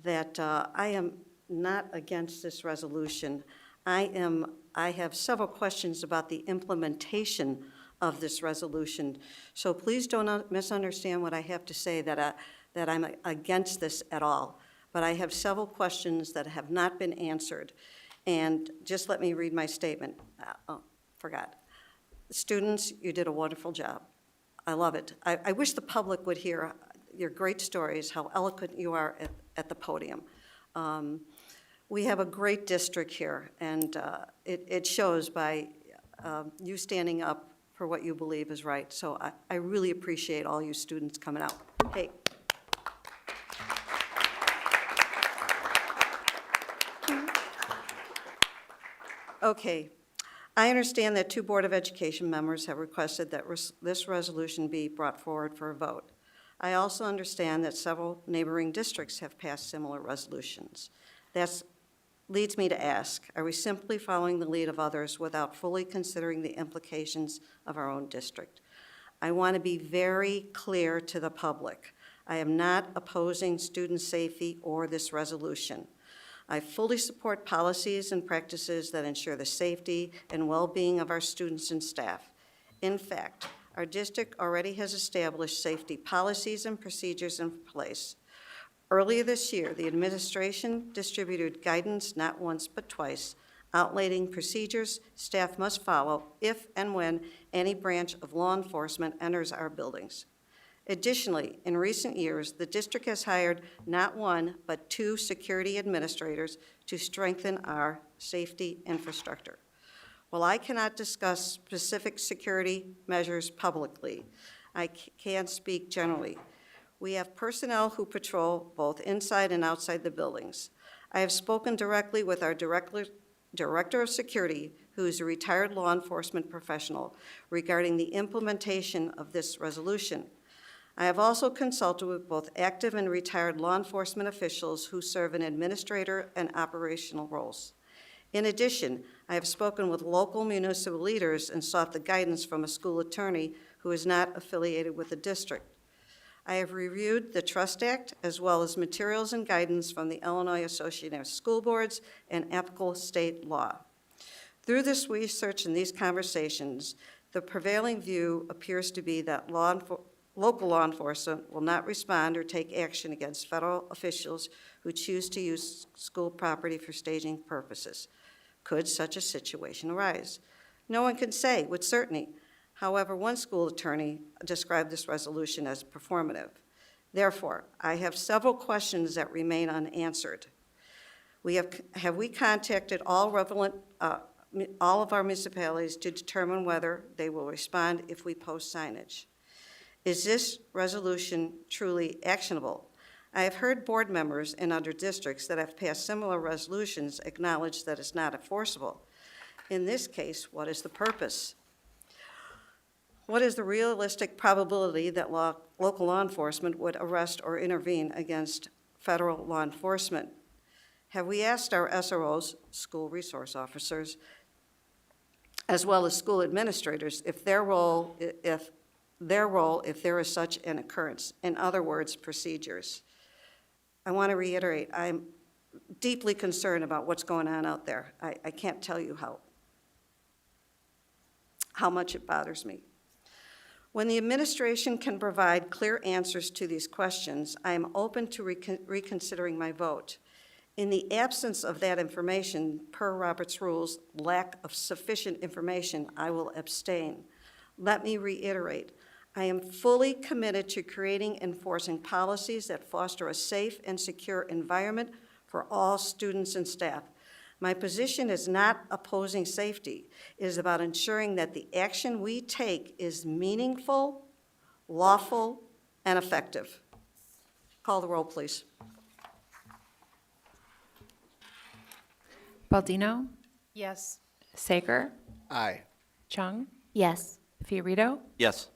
that I am not against this resolution. I have several questions about the implementation of this resolution. So please don't misunderstand what I have to say, that I'm against this at all. But I have several questions that have not been answered. And just let me read my statement. Forgot. Students, you did a wonderful job. I love it. I wish the public would hear your great stories, how eloquent you are at the podium. We have a great district here, and it shows by you standing up for what you believe is right. So I really appreciate all you students coming out. Hey. Okay. I understand that 2 Board of Education members have requested that this resolution be brought forward for a vote. I also understand that several neighboring districts have passed similar resolutions. That leads me to ask, are we simply following the lead of others without fully considering the implications of our own district? I want to be very clear to the public. I am not opposing student safety or this resolution. I fully support policies and practices that ensure the safety and well-being of our students and staff. In fact, our district already has established safety policies and procedures in place. Earlier this year, the administration distributed guidance not once but twice, outlining procedures staff must follow if and when any branch of law enforcement enters our buildings. Additionally, in recent years, the district has hired not 1, but 2 security administrators to strengthen our safety infrastructure. While I cannot discuss specific security measures publicly, I can speak generally. We have personnel who patrol both inside and outside the buildings. I have spoken directly with our Director of Security, who is a retired law enforcement professional, regarding the implementation of this resolution. I have also consulted with both active and retired law enforcement officials who serve in administrator and operational roles. In addition, I have spoken with local municipal leaders and sought the guidance from a school attorney who is not affiliated with the district. I have reviewed the Trust Act as well as materials and guidance from the Illinois Association of School Boards and applicable state law. Through this research and these conversations, the prevailing view appears to be that local law enforcement will not respond or take action against federal officials who choose to use school property for staging purposes. Could such a situation arise? No one can say with certainty. However, one school attorney described this resolution as performative. Therefore, I have several questions that remain unanswered. Have we contacted all of our municipalities to determine whether they will respond if we post signage? Is this resolution truly actionable? I have heard board members in other districts that have passed similar resolutions acknowledge that it's not enforceable. In this case, what is the purpose? What is the realistic probability that local law enforcement would arrest or intervene against federal law enforcement? Have we asked our SROs, school resource officers, as well as school administrators, if their role, if there is such an occurrence? In other words, procedures. I want to reiterate, I'm deeply concerned about what's going on out there. I can't tell you how much it bothers me. When the administration can provide clear answers to these questions, I am open to reconsidering my vote. In the absence of that information, per Robert's rules, lack of sufficient information, I will abstain. Let me reiterate, I am fully committed to creating and enforcing policies that foster a safe and secure environment for all students and staff. My position is not opposing safety. It is about ensuring that the action we take is meaningful, lawful, and effective. Call the roll, please. Baldino, Yes. Sager, Aye. Chung, Yes. Fiorito, Yes.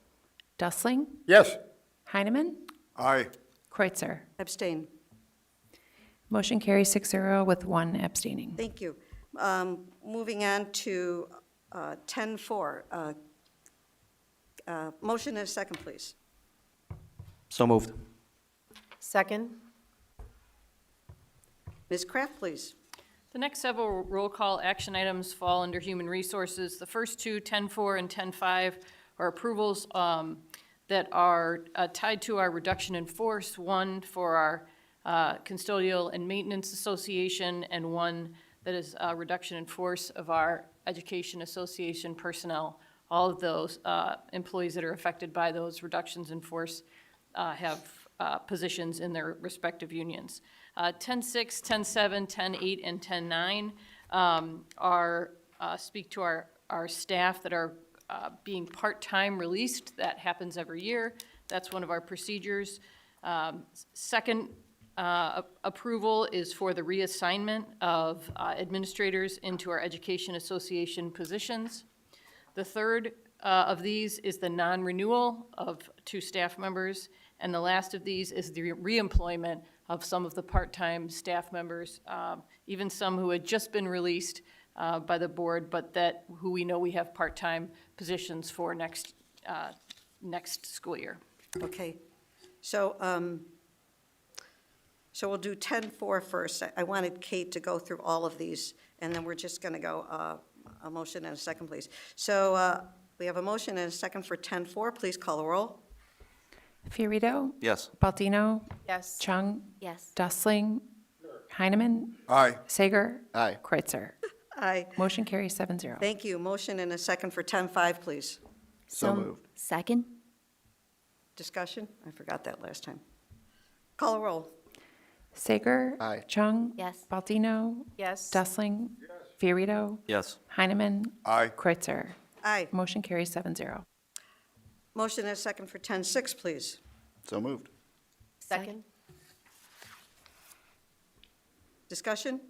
Dustling, Yes. Heineman, Aye. Kreutzer. Abstain. Motion carries 6-0 with 1 abstaining. Thank you. Moving on to 10-4. Motion and a second, please. So moved. Second. Ms. Kraft, please. The next several roll call action items fall under Human Resources. The first two, 10-4 and 10-5, are approvals that are tied to our reduction in force, one for our Custodial and Maintenance Association, and one that is a reduction in force of our Education Association personnel. All of those employees that are affected by those reductions in force have positions in their respective unions. 10-6, 10-7, 10-8, and 10-9 speak to our staff that are being part-time released. That happens every year. That's one of our procedures. Second approval is for the reassignment of administrators into our Education Association positions. The third of these is the non-renewal of 2 staff members, and the last of these is the reemployment of some of the part-time staff members, even some who had just been released by the board, but who we know we have part-time positions for next school year. Okay, so, so we'll do 10-4 first. I wanted Kate to go through all of these, and then we're just going to go, a motion and a second, please. So we have a motion and a second for 10-4. Please call the roll. Fiorito? Yes. Baldino? Yes. Chung? Yes. Dustling? Heineman? Aye. Sager? Aye. Kreitzer? Aye. Motion carries 7-0. Thank you. Motion and a second for 10-5, please. So moved. Second? Discussion? I forgot that last time. Call the roll. Sager? Aye. Chung? Yes. Baldino? Yes. Dustling? Fiorito? Yes. Heineman? Aye. Kreitzer? Aye. Motion carries 7-0. Motion and a second for 10-6, please. So moved. Second? Discussion?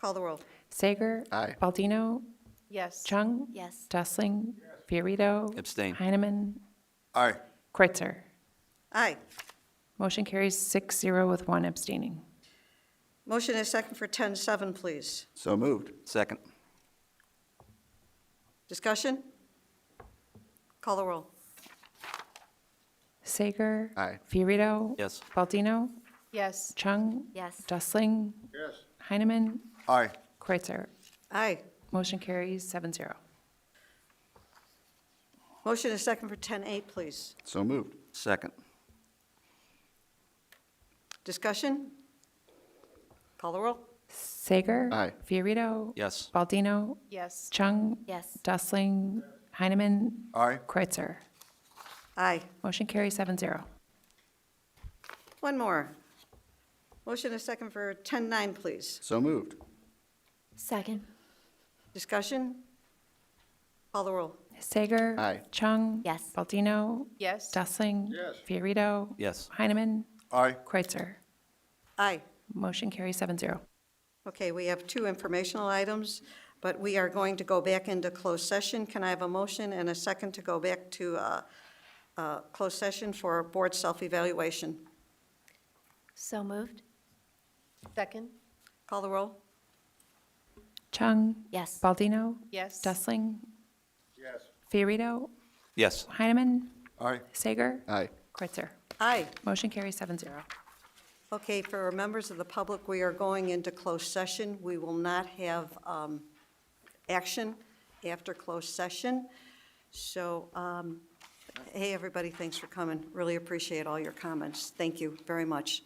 Call the roll. Sager? Aye. Baldino? Yes. Chung? Yes. Dustling? Fiorito? Abstain. Heineman? Aye. Kreitzer? Aye. Motion carries 6-0 with 1 abstaining. Motion and a second for 10-7, please. So moved. Second. Discussion? Call the roll. Sager? Aye. Fiorito? Yes. Baldino? Yes. Chung? Yes. Dustling? Yes. Heineman? Aye. Kreitzer? Aye. Motion carries 7-0. Motion and a second for 10-8, please. So moved. Second. Discussion? Call the roll. Sager? Aye. Fiorito? Yes. Baldino? Yes. Chung? Yes. Dustling? Heineman? Aye. Kreitzer? Aye. Motion carries 7-0. One more. Motion and a second for 10-9, please. So moved. Second? Discussion? Call the roll. Sager? Aye. Chung? Yes. Baldino? Yes. Dustling? Yes. Fiorito? Yes. Heineman? Aye. Kreitzer? Aye. Motion carries 7-0. Okay, we have 2 informational items, but we are going to go back into closed session. Can I have a motion and a second to go back to closed session for board self-evaluation? So moved? Second? Call the roll. Chung? Yes. Baldino? Yes. Dustling? Yes. Fiorito? Yes. Heineman? Aye. Sager? Aye. Kreitzer? Aye. Motion carries 7-0. Okay, for members of the public, we are going into closed session. We will not have action after closed session. So, hey, everybody, thanks for coming. Really appreciate all your comments. Thank you very much.